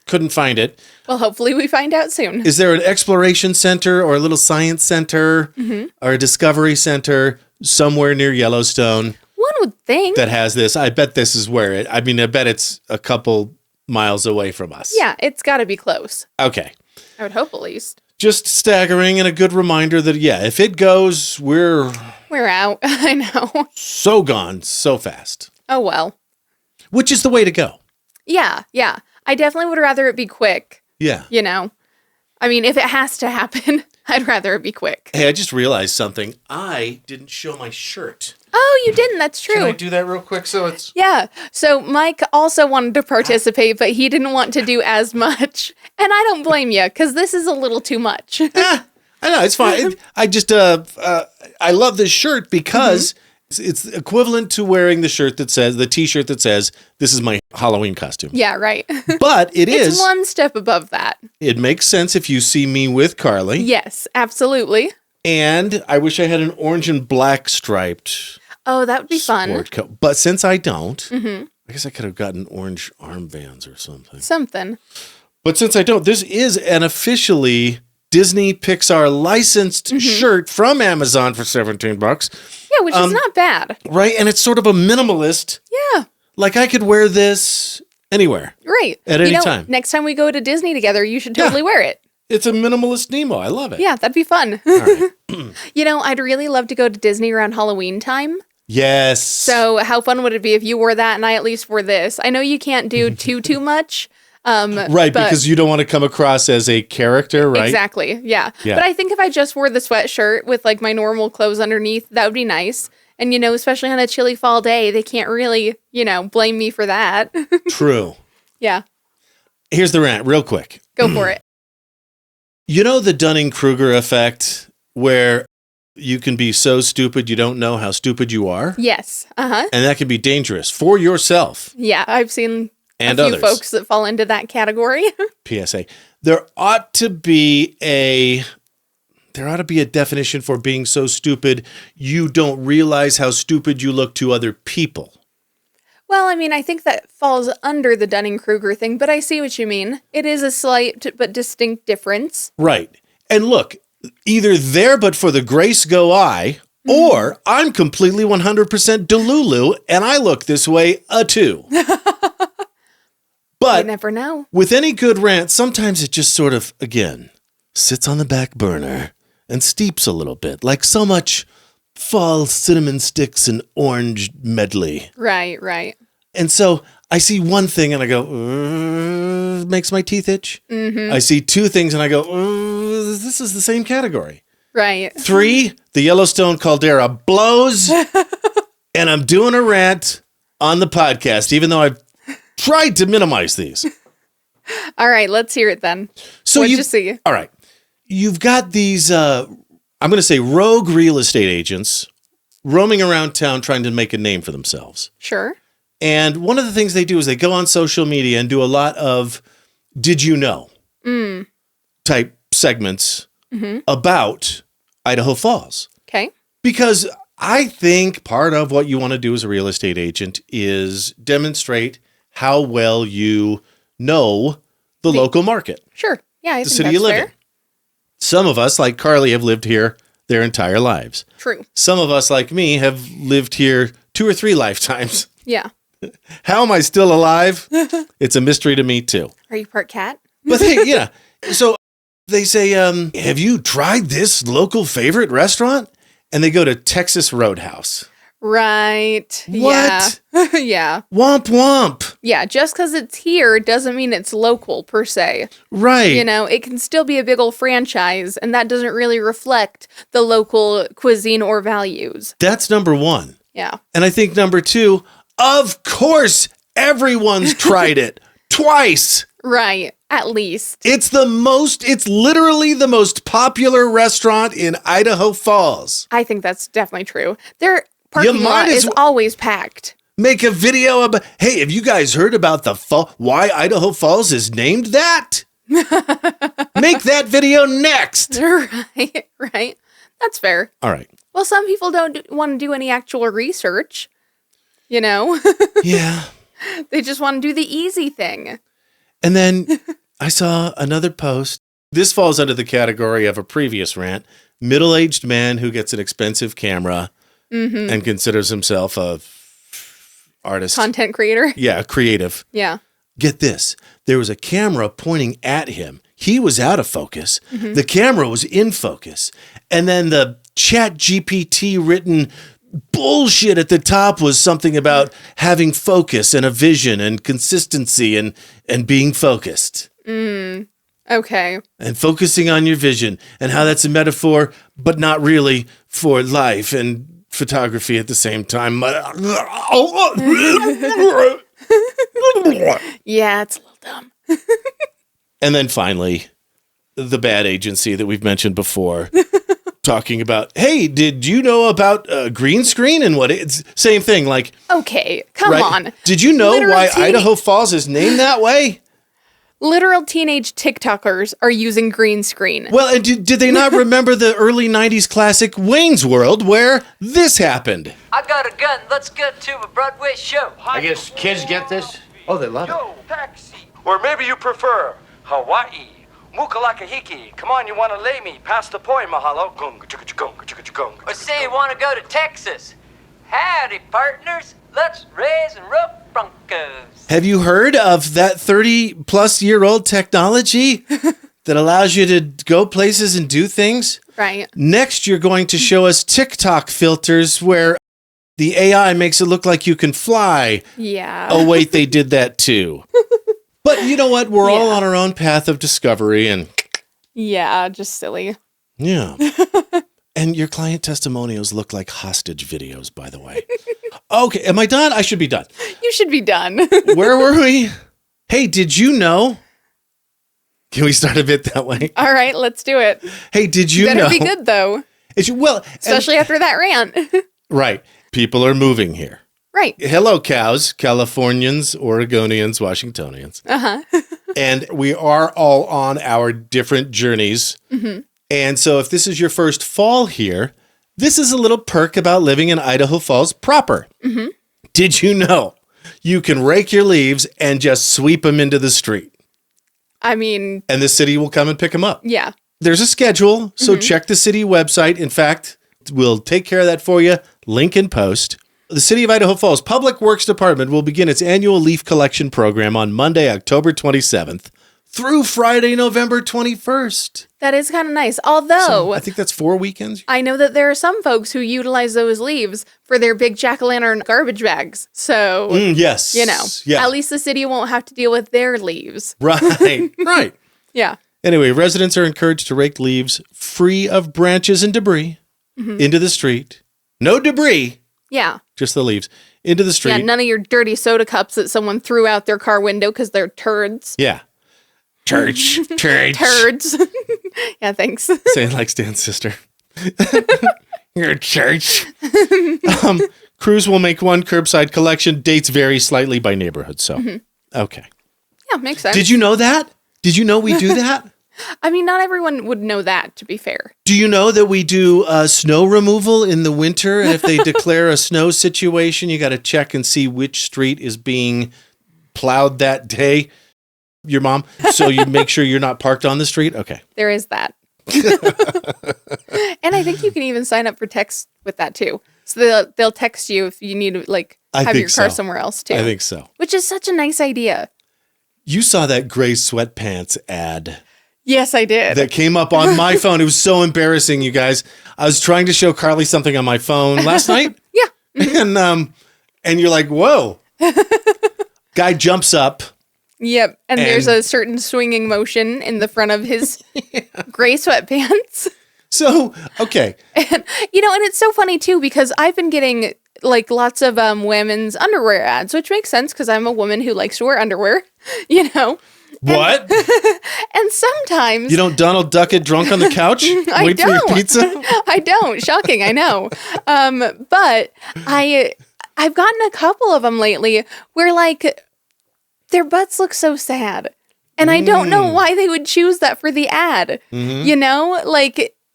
couldn't find it. Well, hopefully we find out soon. Is there an exploration center or a little science center or a discovery center somewhere near Yellowstone? One would think. That has this. I bet this is where I bet it's a couple miles away from us. Yeah, it's got to be close. Okay. I would hope at least. Just staggering and a good reminder that, yeah, if it goes, we're out. I know. so gone so fast. Oh, well. Which is the way to go. Yeah. I definitely would rather it be quick. Yeah. You know? I mean, if it has to happen, I'd rather it be quick. Hey, I just realized something. I didn't show my shirt. Oh, you didn't. That's true. Can I do that real quick so it's... Yeah. So Mike also wanted to participate, but he didn't want to do as much. And I don't blame you, because this is a little too much. I know, it's fine. I just, I love this shirt because it's equivalent to wearing the t-shirt that says, this is my Halloween costume. Yeah, right. But It's one step above that. It makes sense if you see me with Karley. Yes, absolutely. And I wish I had an orange and black striped Oh, that would be fun. sport coat. But since I don't, I guess I could have gotten orange armbands or something. Something. But since I don't, this is an officially Disney Pixar licensed shirt from Amazon for $17. Yeah, which is not bad. Right? And it's sort of a minimalist. Yeah. Like I could wear this anywhere. Right. At any time. Next time we go to Disney together, you should totally wear it. It's a minimalist Nemo. I love it. Yeah, that'd be fun. All right. I'd really love to go to Disney around Halloween time. Yes. So how fun would it be if you wore that and I at least wore this? I know you can't do too much. Right, because you don't want to come across as a character, right? Exactly, yeah. But I think if I just wore the sweatshirt with like my normal clothes underneath, that would be nice. And, especially on a chilly fall day, they can't really, blame me for that. True. Yeah. Here's the rant real quick. Go for it. You know the Dunning-Kruger effect where you can be so stupid you don't know how stupid you are? Yes. Uh-huh. And that can be dangerous for yourself. Yeah, I've seen and a few others. folks that fall into that category. PSA. There ought to be a definition for being so stupid you don't realize how stupid you look to other people. Well, I think that falls under the Dunning-Kruger thing, but I see what you mean. It is a slight but distinct difference. Right. And look, either there but for the grace go I, or I'm completely 100% Delulu and I look this way too. But you never know. With any good rant, sometimes it just sort of, again, sits on the back burner and steeps a little bit, like so much fall cinnamon sticks and orange medley. Right. And so I see one thing and I go, makes my teeth itch. Mm-hmm. I see two things and I go, this is the same category. Right. 3, the Yellowstone caldera blows, and I'm doing a rant on the podcast, even though I've tried to minimize these. All right, let's hear it then. So What'd you see? All right. You've got these, I'm going to say rogue real estate agents roaming around town trying to make a name for themselves. Sure. And one of the things they do is they go on social media and do a lot of did you know type segments about Idaho Falls. Okay. Because I think part of what you want to do as a real estate agent is demonstrate how well you know the local market. Sure. Yeah, I the think city that's you live fair. in. Some of us, like Karley, have lived here their entire lives. True. Some of us, like me, have lived here 2 or 3 lifetimes. Yeah. How am I still alive? It's a mystery to me, too. Are you part cat? But hey, yeah. So they say, have you tried this local favorite restaurant? And they go to Texas Roadhouse. Right. What? Yeah. Yeah. Womp womp. Yeah, just because it's here doesn't mean it's local per se. Right. It can still be a big old franchise, and that doesn't really reflect the local cuisine or values. That's number 1. Yeah. And I think number 2, of course, everyone's tried it twice. Right. At least. It's literally the most popular restaurant in Idaho Falls. I think that's definitely true. Their parking lot is always packed. Make a video about, hey, have you guys heard about why Idaho Falls is named that? Make that video next. Right. That's fair. All right. Well, some people don't want to do any actual research, Yeah. They just want to do the easy thing. And then I saw another post. This falls under the category of a previous rant. Middle-aged man who gets an expensive camera and considers himself a artist. Content creator. Yeah, creative. Yeah. Get this. There was a camera pointing at him. He was out of focus. The camera was in focus. And then the Chat GPT written bullshit at the top was something about having focus and a vision and consistency and being focused. Okay. And focusing on your vision and how that's a metaphor, but not really for life and photography at the same time. Yeah, it's a little dumb. And then finally, the bad agency that we've mentioned before. Talking about, hey, did you know about green screen and what it's same thing? Like, okay, come on. Did you know why Idaho Falls is named that way? Literal teenage TikTokers are using green screen. Well, and did they not remember the early 90s classic Wayne's World where this happened? I got a gun. Let's get to a Broadway show. I guess kids get this. Oh, they love it. Taxi. Or maybe you prefer Hawaii. Mukalakahiki. Come on, you want to lay me. Past the point, mahalo. Gung, chugga, chugga, chugga, chugga. Or say you want to go to Texas. Howdy, partners. Let's raise and rub broncos. Have you heard of that 30-plus-year-old technology that allows you to go places and do things? Right. Next, you're going to show us TikTok filters where the AI makes it look like you can fly. Yeah. Oh, wait, they did that too. But you know what? We're all on our own path of discovery and... Yeah, just silly. Yeah. And your client testimonials look like hostage videos, by the way. Okay, am I done? I should be done. You should be done. Where were we? Hey, did you know? Can we start a bit that way? All right, let's do it. Hey, did you know? Better be good, though. Especially after that rant. Right. People are moving here. Right. Hello, cows, Californians, Oregonians, Washingtonians. Uh-huh. And we are all on our different journeys. Mm-hmm. And so if this is your first fall here, this is a little perk about living in Idaho Falls proper. Mm-hmm. Did you know you can rake your leaves and just sweep them into the street? I mean... And the city will come and pick them up. Yeah. There's a schedule, so check the city website. In fact, we'll take care of that for you. Link in post. The City of Idaho Falls Public Works Department will begin its annual leaf collection program on Monday, October 27th through Friday, November 21st. That is kind of nice. Although... I think that's 4 weekends. I know that there are some folks who utilize those leaves for their big jack-o'-lantern garbage bags. So, yes. You know, at least the city won't have to deal with their leaves. Right, right. Yeah. Anyway, residents are encouraged to rake leaves free of branches and debris into the street. No debris. Yeah. Just the leaves into the street. Yeah, none of your dirty soda cups that someone threw out their car window because they're turds. Yeah. Church. Turds. Yeah, thanks. Say it like Stan's sister. Your church. Crews will make one curbside collection. Dates vary slightly by neighborhood. So, okay. Yeah, makes sense. Did you know that? Did you know we do that? I mean, not everyone would know that, to be fair. Do you know that we do snow removal in the winter? And if they declare a snow situation, you got to check and see which street is being plowed that day. Your mom. So you make sure you're not parked on the street. Okay. There is that. And I think you can even sign up for text with that too. So they'll text you if you need to have your car somewhere else too. I think so. Which is such a nice idea. You saw that gray sweatpants ad. Yes, I did. That came up on my phone. It was so embarrassing, you guys. I was trying to show Karley something on my phone last night. Yeah. Mm-hmm. And you're like, whoa. Guy jumps up. Yep. And there's a certain swinging motion in the front of his gray sweatpants. So, okay. And, and it's so funny too, because I've been getting lots of women's underwear ads, which makes sense because I'm a woman who likes to wear underwear, What? And sometimes... You don't Donald Duck it drunk on the couch? Wait for your pizza? I don't. Shocking, I know. But I've gotten a couple of them lately where their butts look so sad. And I don't know why they would choose that for the ad. Mm-hmm.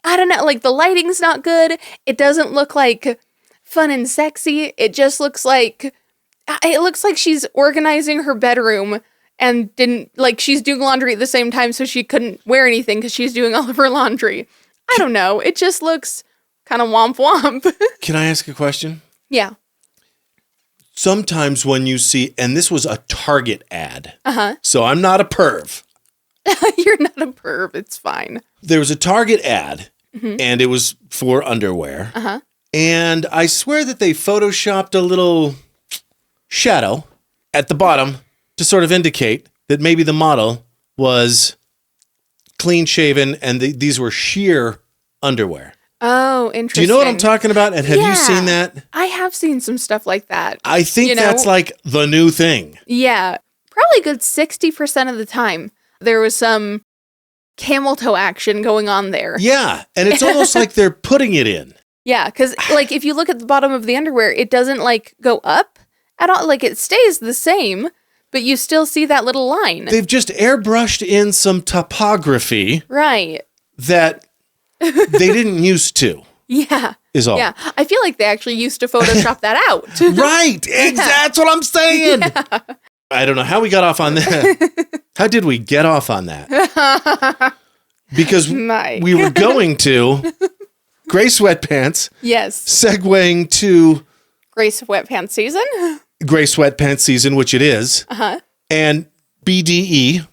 I don't know, the lighting's not good. It doesn't look fun and sexy. It just looks like she's organizing her bedroom and didn't, she's doing laundry at the same time, so she couldn't wear anything because she's doing all of her laundry. I don't know. It just looks kind of womp womp. Can I ask a question? Yeah. Sometimes when you see, and this was a Target ad. Uh-huh. So I'm not a perv. You're not a perv. It's fine. There was a Target ad, and it was for underwear. Uh-huh. And I swear that they photoshopped a little shadow at the bottom to sort of indicate that maybe the model was clean shaven and these were sheer underwear. Oh, interesting. Do you know what I'm talking about? And have you seen that? I have seen some stuff like that. I think that's the new thing. Yeah. Probably a good 60% of the time. There was some camel toe action going on there. Yeah. And it's almost like they're putting it in. Yeah. Because if you look at the bottom of the underwear, it doesn't go up at all. It stays the same, but you still see that little line. They've just airbrushed in some topography. Right. That they didn't used to. Yeah. Is all. Yeah. I feel like they actually used to Photoshop that out. Right. That's what I'm saying. Yeah. I don't know how we got off on that. How did we get off on that? Because Mike. we were going to gray sweatpants. Yes. Segueing to Gray sweatpants season. gray sweatpants season, which it is. Uh-huh. And BDE.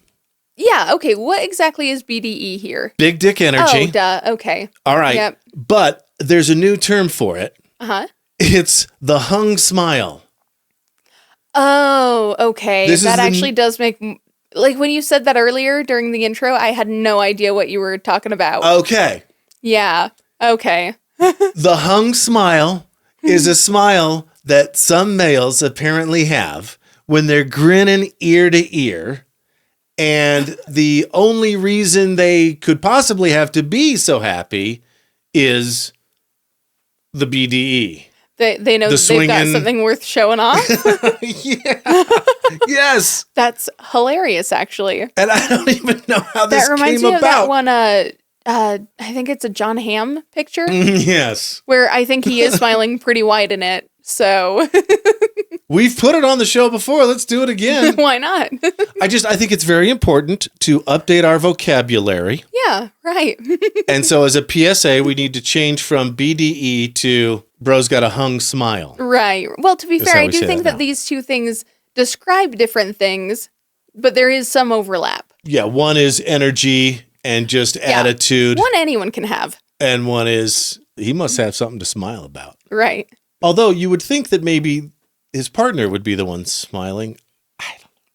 Yeah, okay. What exactly is BDE here? Big dick energy. Oh, duh. Okay. All right. Yep. But there's a new term for it. Uh-huh. It's the hung smile. Oh, okay. This that is actually does make... Like, when you said that earlier during the intro, I had no idea what you were talking about. Okay. Yeah. Okay. The hung smile is a smile that some males apparently have when they're grinning ear to ear. And the only reason they could possibly have to be so happy is the BDE. They know that they've got something worth showing off. Yeah. Yes. That's hilarious, actually. And I don't even know how this came about. That reminds me of that one, I think it's a John Hamm picture. Yes. Where I think he is smiling pretty wide in it. So we've put it on the show before. Let's do it again. Why not? I think it's very important to update our vocabulary. Yeah, right. And so as a PSA, we need to change from BDE to bro's got a hung smile. Right. Well, to be That's fair, how I we do say think that that now. these two things describe different things, but there is some overlap. Yeah, one is energy and just attitude. One anyone can have. And one is he must have something to smile about. Right. Although you would think that maybe his partner would be the one smiling.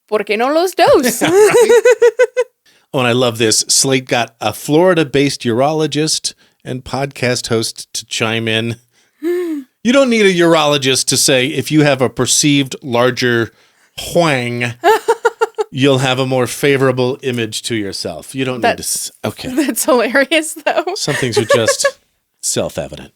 ¿Por qué no los dos? Oh, and I love this. Slate got a Florida-based urologist and podcast host to chime in. You don't need a urologist to say if you have a perceived larger whang, you'll have a more favorable image to yourself. You don't need to. Okay. That's hilarious, though. Some things are just self-evident.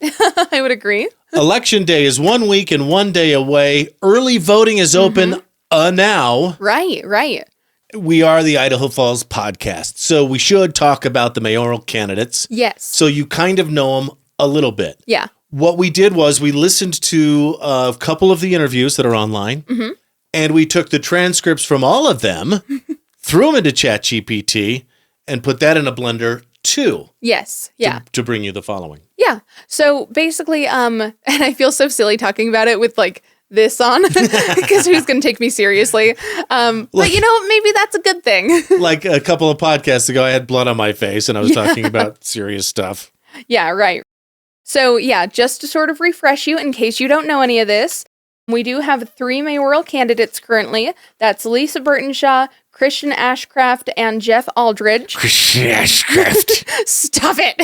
I would agree. Election day is 1 week and 1 day away. Early voting is open now. Right, right. We are the Idaho Falls podcast, so we should talk about the mayoral candidates. Yes. So you kind of know them a little bit. Yeah. What we did was we listened to a couple of the interviews that are online, and we took the transcripts from all of them, threw them into ChatGPT, and put that in a blender too. Yes. Yeah. To bring you the following. Yeah. So basically, and I feel so silly talking about it with like this on because who's going to take me seriously? But you know, maybe that's a good thing. Like a couple of podcasts ago, I had blood on my face and I was talking about serious stuff. Yeah, right. So yeah, just to sort of refresh you in case you don't know any of this, we do have 3 mayoral candidates currently. That's Lisa Burtonshaw, Christian Ashcraft, and Jeff Aldridge. Christian Ashcraft. Stop it.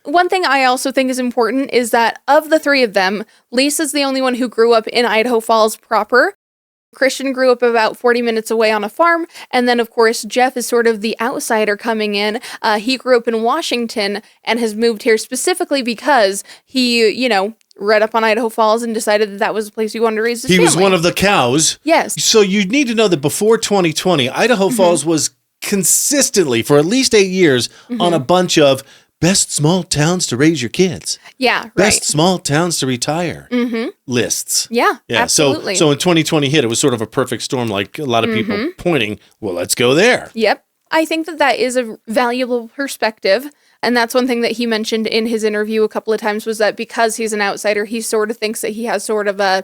One thing I also think is important is that of the 3 of them, Lisa's the only one who grew up in Idaho Falls proper. Christian grew up about 40 minutes away on a farm. And then, of course, Jeff is sort of the outsider coming in. He grew up in Washington and has moved here specifically because he, read up on Idaho Falls and decided that was the place he wanted to raise his family. He was one of the cows. Yes. So you need to know that before 2020, Idaho Falls was consistently, for at least 8 years, on a bunch of best small towns to raise your kids. Yeah, right. Best small towns to retire lists. Yeah, absolutely. So when 2020 hit, it was sort of a perfect storm, like a lot of people pointing, well, let's go there. Yep. I think that is a valuable perspective. And that's one thing that he mentioned in his interview a couple of times was that because he's an outsider, he sort of thinks that he has sort of a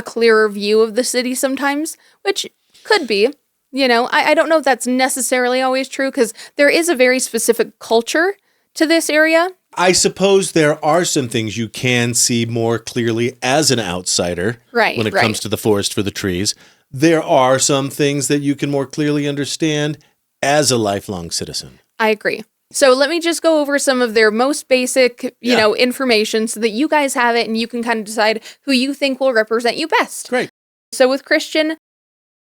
clearer view of the city sometimes, which could be. I don't know if that's necessarily always true because there is a very specific culture to this area. I suppose there are some things you can see more clearly as an outsider when it comes to the forest for the trees. There are some things that you can more clearly understand as a lifelong citizen. I agree. So let me just go over some of their most basic, information so that you guys have it and you can kind of decide who you think will represent you best. Great. So with Christian,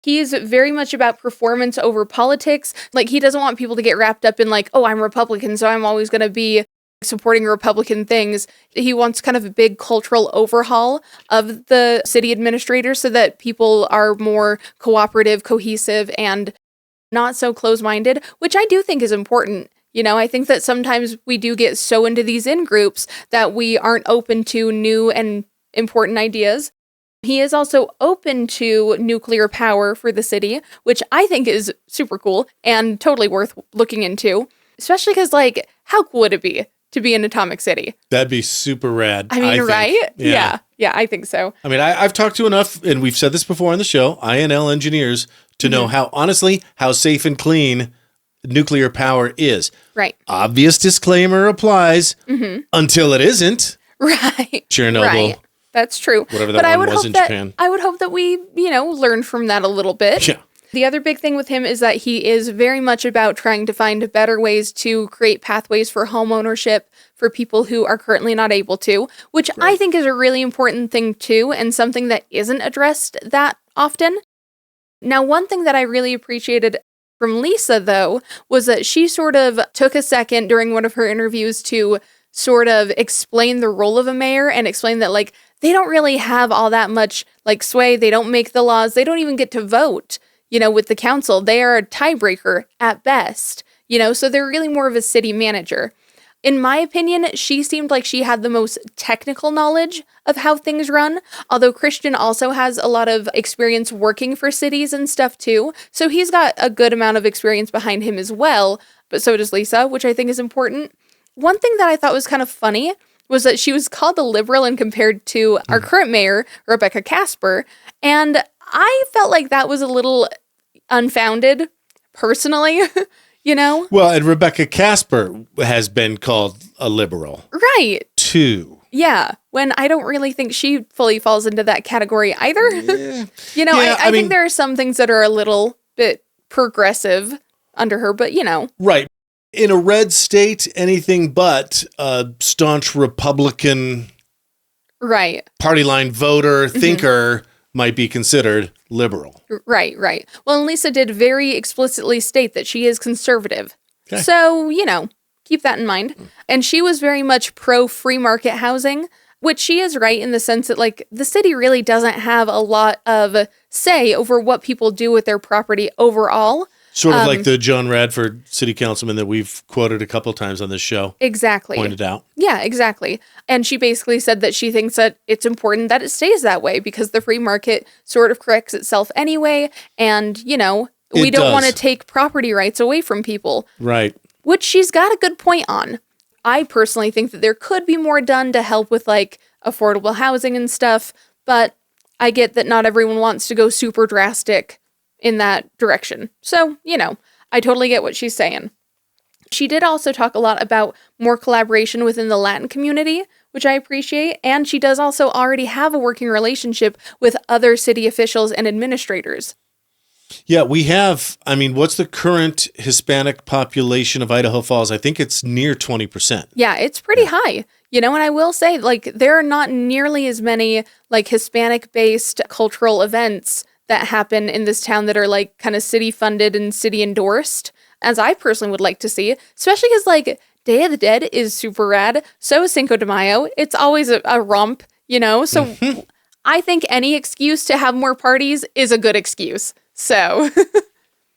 he's very much about performance over politics. Like, he doesn't want people to get wrapped up in like, oh, I'm Republican, so I'm always going to be supporting Republican things. He wants kind of a big cultural overhaul of the city administrators so that people are more cooperative, cohesive, and not so close-minded, which I do think is important. I think that sometimes we do get so into these in-groups that we aren't open to new and important ideas. He is also open to nuclear power for the city, which I think is super cool and totally worth looking into, especially because, like, how cool would it be to be an atomic city? That'd be super rad. I mean, right? Yeah, I think so. I mean, I've talked to enough, and we've said this before on the show, INL engineers, to know how safe and clean nuclear power is. Right. Obvious disclaimer applies until it isn't. Right. Chernobyl. Right. That's true. Whatever that one was in Japan. I would hope that we, learn from that a little bit. Yeah. The other big thing with him is that he is very much about trying to find better ways to create pathways for home ownership for people who are currently not able to, which I think is a really important thing too, and something that isn't addressed that often. Now, one thing that I really appreciated from Lisa, though, was that she sort of took a second during one of her interviews to sort of explain the role of a mayor and explain that, like, they don't really have all that much, like, sway. They don't make the laws. They don't even get to vote, with the council. They are a tiebreaker at best, so they're really more of a city manager. In my opinion, she seemed like she had the most technical knowledge of how things run, although Christian also has a lot of experience working for cities and stuff too, so he's got a good amount of experience behind him as well, but so does Lisa, which I think is important. One thing that I thought was kind of funny was that she was called a liberal and compared to our current mayor, Rebecca Casper, and I felt like that was a little unfounded, personally, Well, and Rebecca Casper has been called a liberal. Right. Too. Yeah, when I don't really think she fully falls into that category either. Yeah. I think there are some things that are a little bit progressive under her, but Right. In a red state, anything but a staunch Republican party line voter, thinker might be considered liberal. Right. Well, and Lisa did very explicitly state that she is conservative. Okay. So, keep that in mind. And she was very much pro-free market housing, which she is right in the sense that, like, the city really doesn't have a lot of say over what people do with their property overall. Sort of like the John Radford city councilman that we've quoted a couple times on this show. Exactly. Pointed out. Yeah, exactly. And she basically said that she thinks that it's important that it stays that way because the free market sort of corrects itself anyway. And, we don't want to take property rights away from people. Right. Which she's got a good point on. I personally think that there could be more done to help with, like, affordable housing and stuff. But I get that not everyone wants to go super drastic in that direction. So, I totally get what she's saying. She did also talk a lot about more collaboration within the Latin community, which I appreciate, and she does also already have a working relationship with other city officials and administrators. Yeah, we have, what's the current Hispanic population of Idaho Falls? I think it's near 20%. Yeah, it's pretty high. And I will say, like, there are not nearly as many, like, Hispanic-based cultural events that happen in this town that are, like, kind of city funded and city endorsed, as I personally would like to see, especially because, like, Day of the Dead is super rad. So is Cinco de Mayo. It's always a romp, so I think any excuse to have more parties is a good excuse. So,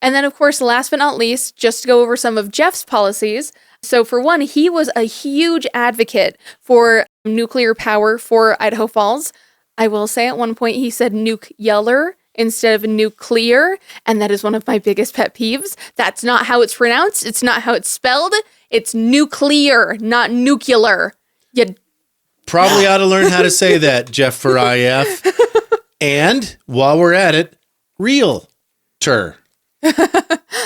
and then of course, last but not least, just to go over some of Jeff's policies. So for one, he was a huge advocate for nuclear power for Idaho Falls. I will say at one point he said nuke-yeller instead of nuclear, and that is one of my biggest pet peeves. That's not how it's pronounced. It's not how it's spelled. It's nuclear, not nuclear. You probably ought to learn how to say that, Jeff for IF. And while we're at it, realtor.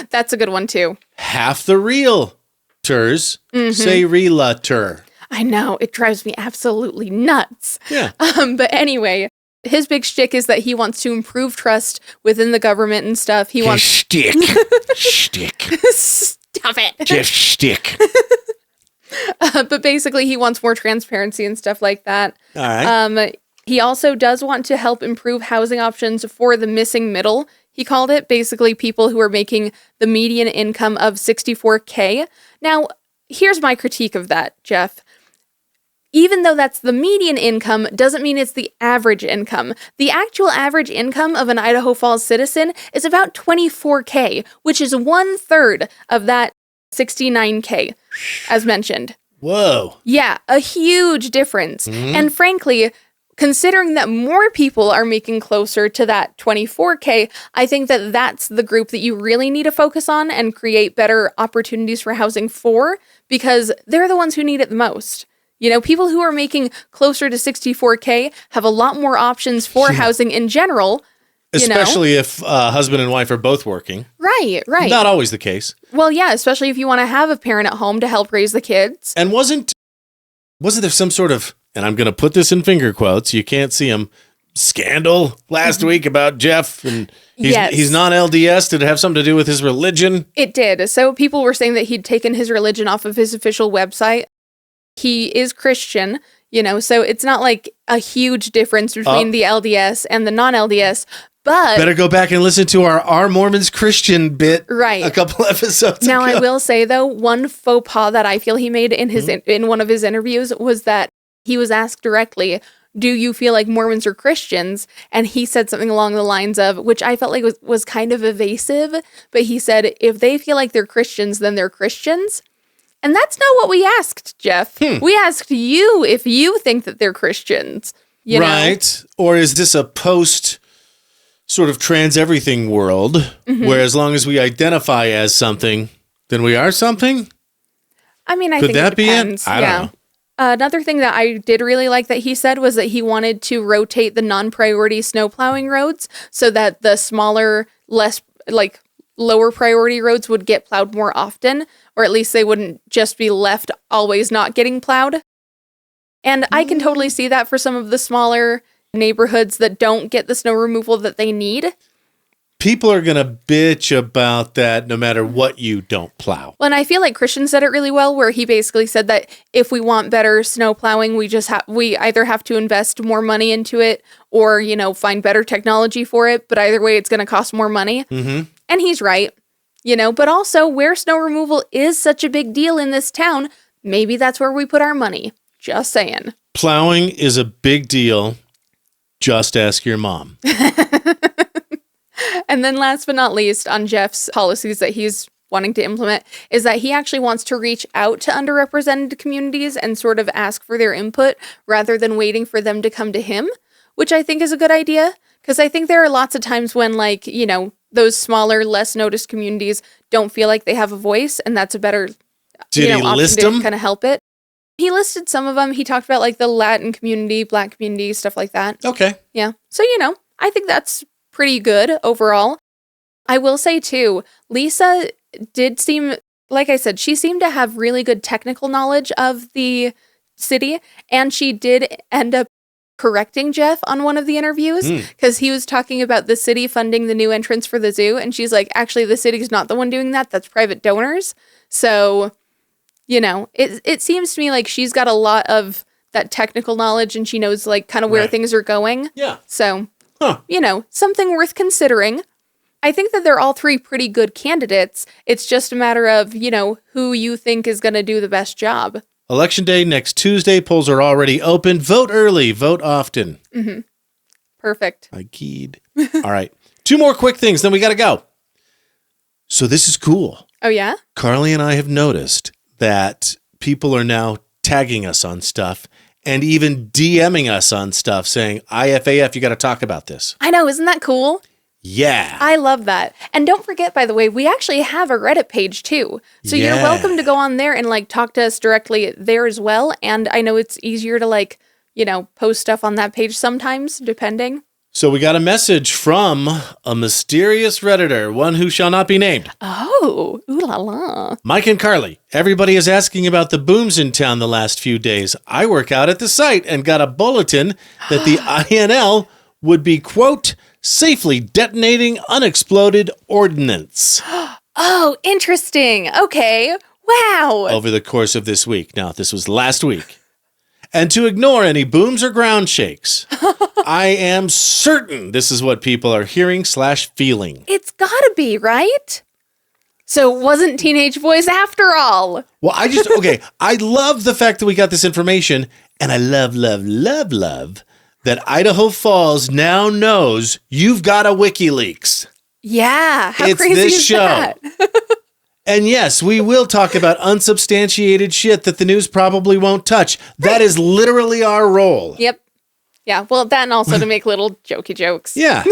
That's a good one too. Half the realtors say realtor. I know, it drives me absolutely nuts. Yeah. But anyway, his big shtick is that he wants to improve trust within the government and stuff. He wants shtick. Stop it. Jeff shtick. But basically, he wants more transparency and stuff like that. All right. He also does want to help improve housing options for the missing middle, he called it. Basically, people who are making the median income of $64K. Now, here's my critique of that, Jeff. Even though that's the median income, doesn't mean it's the average income. The actual average income of an Idaho Falls citizen is about $24K, which is 1/3 of that $69K, as mentioned. Whoa. Yeah, a huge difference. And frankly, considering that more people are making closer to that 24K, I think that that's the group that you really need to focus on and create better opportunities for housing for, because they're the ones who need it the most. You know, people who are making closer to 64K have a lot more options for housing in general. Especially if husband and wife are both working. Right. Not always the case. Well, yeah, especially if you want to have a parent at home to help raise the kids. And wasn't there some sort of, and I'm going to put this in finger quotes, you can't see him, scandal last week about Jeff and he's non-LDS? Did it have something to do with his religion? It did. So people were saying that he'd taken his religion off of his official website. He is Christian, you know, so it's not like a huge difference between the LDS and the non-LDS. But better go back and listen to our Mormons Christian bit a couple episodes ago. Now, I will say, though, one faux pas that I feel he made in his in one of his interviews was that he was asked directly, do you feel like Mormons are Christians? And he said something along the lines of, which I felt like was kind of evasive, but he said, if they feel like they're Christians, then they're Christians. And that's not what we asked, Jeff. We asked you if you think that they're Christians. You know? Or is this a post sort of trans everything world where as long as we identify as something, then we are something? I mean, I Could think that it depends. be it? I don't know. Another thing that I did really like that he said was that he wanted to rotate the non-priority snow plowing roads so that the smaller, less lower priority roads would get plowed more often, or at least they wouldn't just be left always not getting plowed. And I can totally see that for some of the smaller neighborhoods that don't get the snow removal that they need. People are going to bitch about that no matter what you don't plow. Well, and I feel like Christian said it really well, where he basically said that if we want better snow plowing, we either have to invest more money into it or, you know, find better technology for it. But either way, it's going to cost more money. And he's right, you know, but also where snow removal is such a big deal in this town, maybe that's where we put our money. Just saying. Plowing is a big deal. Just ask your mom. And then last but not least, on Jeff's policies that he's wanting to implement, is that he actually wants to reach out to underrepresented communities and sort of ask for their input rather than waiting for them to come to him, which I think is a good idea. Because I think there are lots of times when, like, you know, those smaller, less noticed communities don't feel like they have a voice, and that's a better option to kind of help it. He listed some of them. He talked about like the Latin community, Black community, stuff like that. Okay. Yeah. So, you know, I think that's pretty good overall. I will say too, Lisa did seem, like I said, she seemed to have really good technical knowledge of the city, and she did end up correcting Jeff on one of the interviews because he was talking about the city funding the new entrance for the zoo, and she's like, actually, the city's not the one doing that. That's private donors. So, you know, it seems to me like she's got a lot of that technical knowledge, and she knows like kind of where things are going. Yeah. So, you know, something worth considering. I think that they're all three pretty good candidates. It's just a matter of, you know, who you think is going to do the best job. Election day next Tuesday. Polls are already open. Vote early. Vote often. Perfect. I keyed. All right. 2 more quick things, then we got to go. So this is cool. Oh, yeah? Karley and I have noticed that people are now tagging us on stuff and even DMing us on stuff saying, IFAF, you got to talk about this. I know. Isn't that cool? Yeah. I love that. And don't forget, by the way, we actually have a Reddit page too. So you're welcome to go on there and like talk to us directly there as well. And I know it's easier to like, you know, post stuff on that page sometimes, depending. So we got a message from a mysterious Redditor, one who shall not be named. Oh, ooh la la. Mike and Karley, everybody is asking about the booms in town the last few days. I work out at the site and got a bulletin that the INL would be, quote, safely detonating unexploded ordnance. Oh, interesting. Okay. Wow. Over the course of this week. Now, this was last week. And to ignore any booms or ground shakes. I am certain this is what people are hearing/feeling. It's gotta be, right? So it wasn't teenage boys after all. Well, I love the fact that we got this information, and I love that Idaho Falls now knows you've got a WikiLeaks. Yeah, how it's crazy this is show. that? And yes, we will talk about unsubstantiated shit that the news probably won't touch. That is literally our role. Yep. Yeah, well, that and also to make little jokey jokes. Yeah.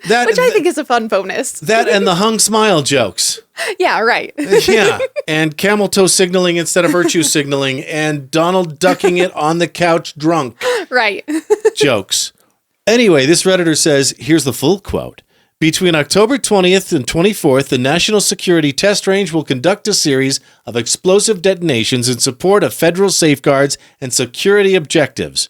That, which I think is a fun bonus. That and the hung smile jokes. Yeah, right. Yeah. And camel toe signaling instead of virtue signaling and Donald ducking it on the couch drunk. Right. Jokes. Anyway, this Redditor says, here's the full quote. Between October 20th and 24th, the National Security Test Range will conduct a series of explosive detonations in support of federal safeguards and security objectives.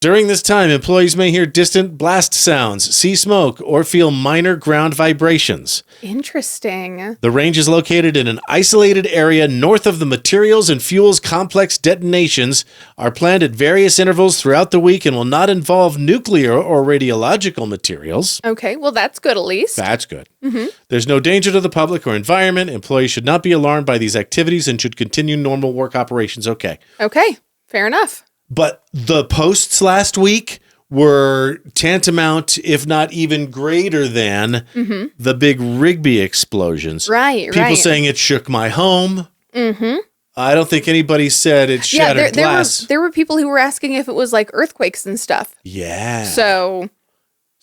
During this time, employees may hear distant blast sounds, see smoke, or feel minor ground vibrations. Interesting. The range is located in an isolated area north of the materials and fuels complex. Detonations are planned at various intervals throughout the week and will not involve nuclear or radiological materials. Okay, well, that's good at least. That's good. Mm-hmm. There's no danger to the public or environment. Employees should not be alarmed by these activities and should continue normal work operations. Okay. Okay, fair enough. But the posts last week were tantamount, if not even greater than, the big Rigby explosions. Right, People saying it shook my home. Mm-hmm. I don't think anybody said it shattered glass. There were people who were asking if it was like earthquakes and stuff. Yeah.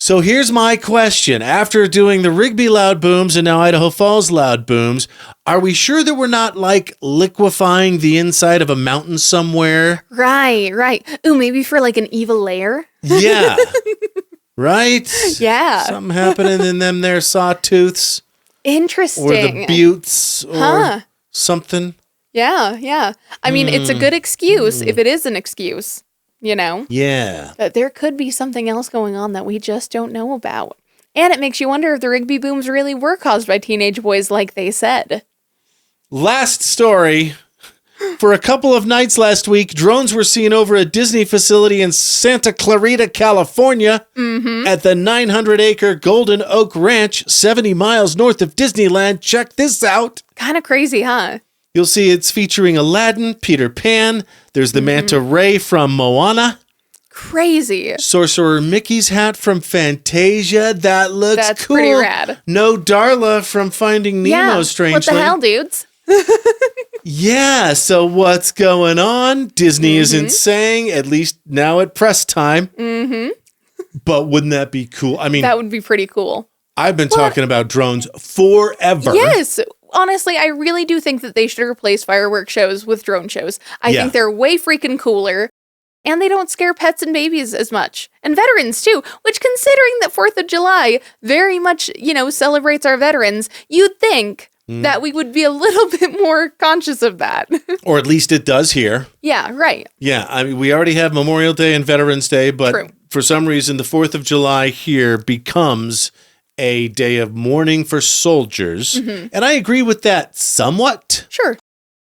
So here's my question. After doing the Rigby loud booms and now Idaho Falls loud booms, are we sure that we're not like liquefying the inside of a mountain somewhere? Right. Ooh, maybe for like an evil lair? Yeah. Right? Yeah. Something happening in them there sawtooths. Interesting. Or the buttes or something. Yeah. I mean, it's a good excuse if it is an excuse. You know? Yeah. But there could be something else going on that we just don't know about. And it makes you wonder if the Rigby booms really were caused by teenage boys like they said. Last story. For a couple of nights last week, drones were seen over a Disney facility in Santa Clarita, California, at the 900-acre Golden Oak Ranch, 70 miles north of Disneyland. Check this out. Kind of crazy, huh? You'll see it's featuring Aladdin, Peter Pan. There's the manta ray from Moana. Crazy. Sorcerer Mickey's hat from Fantasia. That's cool. That's pretty rad. No Darla from Finding Nemo, strangely. What the hell, dudes? Yeah, so what's going on? Disney isn't saying, at least now at press time. But wouldn't that be cool? I mean, that would be pretty cool. I've been talking about drones forever. Yes. Honestly, I really do think that they should replace fireworks shows with drone shows. I think they're way freaking cooler. And they don't scare pets and babies as much. And veterans, too. Which, considering that 4th of July very much, celebrates our veterans, you'd think that we would be a little bit more conscious of that. Or at least it does here. Yeah, right. Yeah, I mean, we already have Memorial Day and Veterans Day, but for some reason, the 4th of July here becomes a day of mourning for soldiers. And I agree with that somewhat. Sure.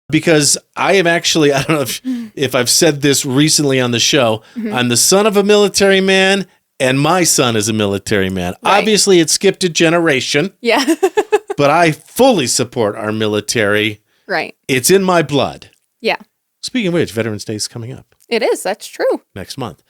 Because I am actually, I don't know if I've said this recently on the show, I'm the son of a military man and my son is a military man. Right. Obviously, it skipped a generation. Yeah. But I fully support our military. Right. It's in my blood. Yeah. Speaking of which, Veterans Day is coming up. It is. That's true. Next month.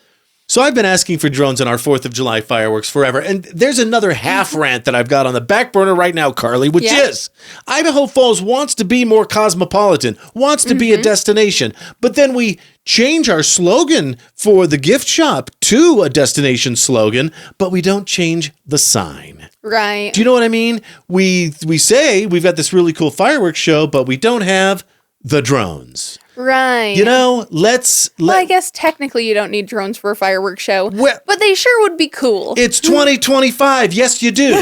So I've been asking for drones on our 4th of July fireworks forever. And there's another half rant that I've got on the back burner right now, Karley, which is Idaho Falls wants to be more cosmopolitan, wants to be a destination. But then we change our slogan for the gift shop to a destination slogan, but we don't change the sign. Right. Do you know what I mean? We say we've got this really cool fireworks show, but we don't have the drones. Right. Well, I guess technically you don't need drones for a fireworks show, but they sure would be cool. It's 2025. Yes, you do.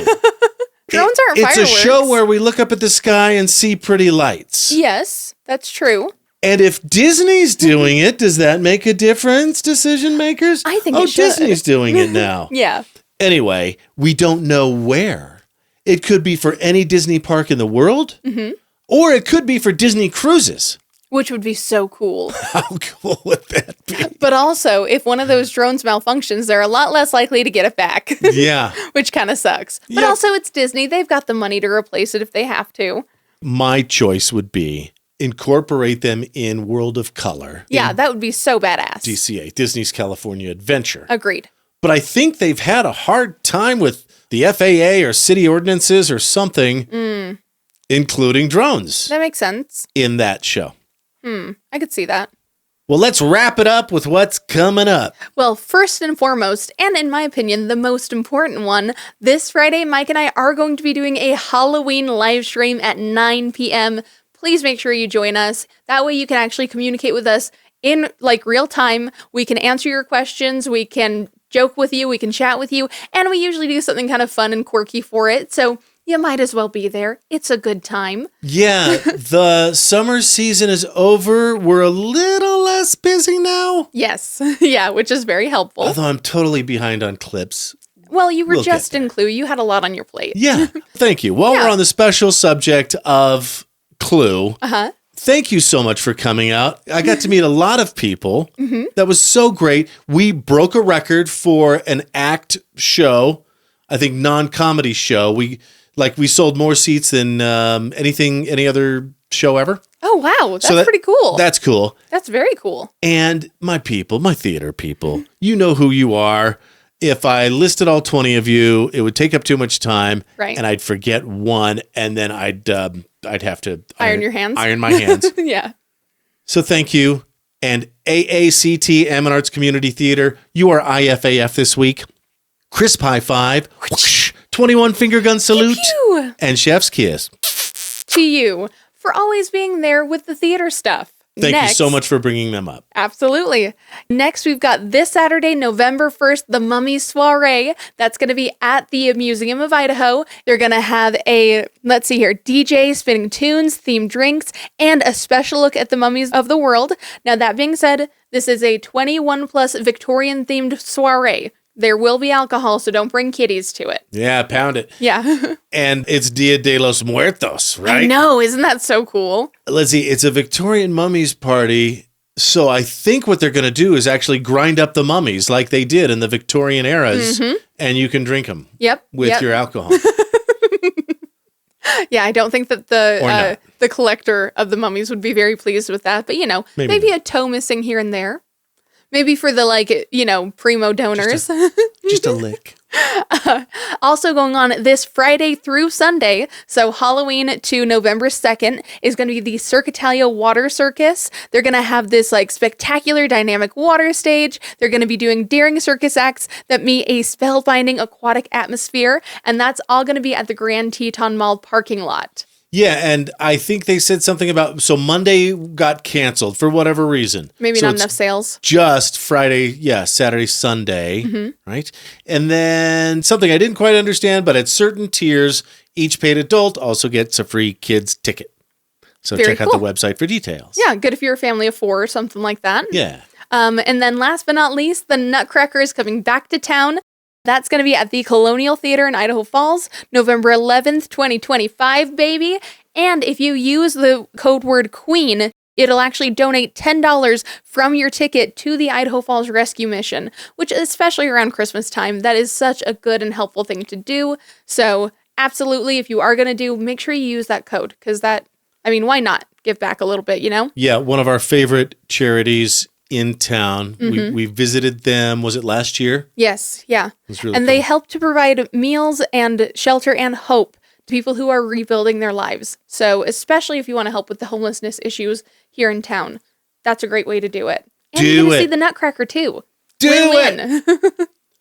Drones aren't fireworks. It's a show where we look up at the sky and see pretty lights. Yes, that's true. And if Disney's doing it, does that make a difference, decision makers? I think it should. Disney's doing it now. Yeah. Anyway, we don't know where. It could be for any Disney park in the world, or it could be for Disney cruises. Which would be so cool. How cool would that be? But also, if one of those drones malfunctions, they're a lot less likely to get it back. Yeah. Which kind of sucks. But also, it's Disney. They've got the money to replace it if they have to. My choice would be incorporate them in World of Color. Yeah, that would be so badass. DCA, Disney's California Adventure. Agreed. But I think they've had a hard time with the FAA or city ordinances or something, including drones. That makes sense. In that show. I could see that. Well, let's wrap it up with what's coming up. Well, first and foremost, and in my opinion, the most important one, this Friday, Mike and I are going to be doing a Halloween live stream at 9 p.m. Please make sure you join us. That way you can actually communicate with us in real time. We can answer your questions. We can joke with you. We can chat with you. And we usually do something kind of fun and quirky for it. So you might as well be there. It's a good time. Yeah, the summer season is over. We're a little less busy now. Yes. Yeah, which is very helpful. Although I'm totally behind on clips. Well, you were just in Clue. You had a lot on your plate. Yeah, thank you. While we're on the special subject of Clue, thank you so much for coming out. I got to meet a lot of people. That was so great. We broke a record for an act show, I think non-comedy show. We sold more seats than any other show ever. Oh, wow. That's pretty cool. That's cool. That's very cool. And my people, my theater people, you know who you are. If I listed all 20 of you, it would take up too much time. Right. And I'd forget one, and then I'd have to iron your hands. Iron my hands. Yeah. So thank you. And AACT, Ammon Arts Community Theater, you are IFAF this week. Crisp high five. 21 finger gun salute. Pew-pew. And chef's kiss. To you for always being there with the theater stuff. Thank you so much for bringing them up. Absolutely. Next, we've got this Saturday, November 1st, the Mummies Soiree. That's going to be at the Museum of Idaho. They're going to have DJ spinning tunes, themed drinks, and a special look at the mummies of the world. Now, that being said, this is a 21 plus Victorian themed soiree. There will be alcohol, so don't bring kiddies to it. Yeah, pound it. Yeah. And it's Dia de los Muertos, right? I know. Isn't that so cool? Let's see. It's a Victorian mummies party. So I think what they're going to do is actually grind up the mummies like they did in the Victorian eras, and you can drink them with your alcohol. Yeah, I don't think that the collector of the mummies would be very pleased with that. But, maybe a toe missing here and there. Maybe for the, primo donors. Just a lick. Also going on this Friday through Sunday, so Halloween to November 2nd, is going to be the Circatalia Water Circus. They're going to have this spectacular dynamic water stage. They're going to be doing daring circus acts that meet a spellbinding aquatic atmosphere, and that's all going to be at the Grand Teton Mall parking lot. Yeah, and I think they said something about, so Monday got canceled for whatever reason. Maybe not enough sales. Just Friday, Saturday, Sunday, right? And then something I didn't quite understand, but at certain tiers, each paid adult also gets a free kids ticket. So check out the website for details. Yeah, good if you're a family of 4 or something like that. Yeah. And then last but not least, the Nutcracker is coming back to town. That's going to be at the Colonial Theater in Idaho Falls, November 11th, 2025, baby. And if you use the code word QUEEN, it'll actually donate $10 from your ticket to the Idaho Falls Rescue Mission, which especially around Christmas time, that is such a good and helpful thing to do. So absolutely, if you are going to make sure you use that code, because why not give back a little bit, Yeah, one of our favorite charities in town. We visited them. Was it last year? Yes. Yeah. Really and they help to provide meals and shelter and hope to people who are rebuilding their lives. So especially if you want to help with the homelessness issues here in town, that's a great way to do it. And you get to see the Nutcracker too. Win-win.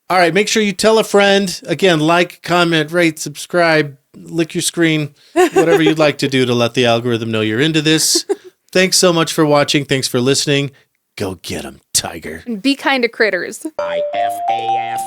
All right. Make sure you tell a friend. Again, like, comment, rate, subscribe, lick your screen, whatever you'd like to do to let the algorithm know you're into this. Thanks so much for watching. Thanks for listening. Go get 'em, tiger. And be kind to critters. IFAF.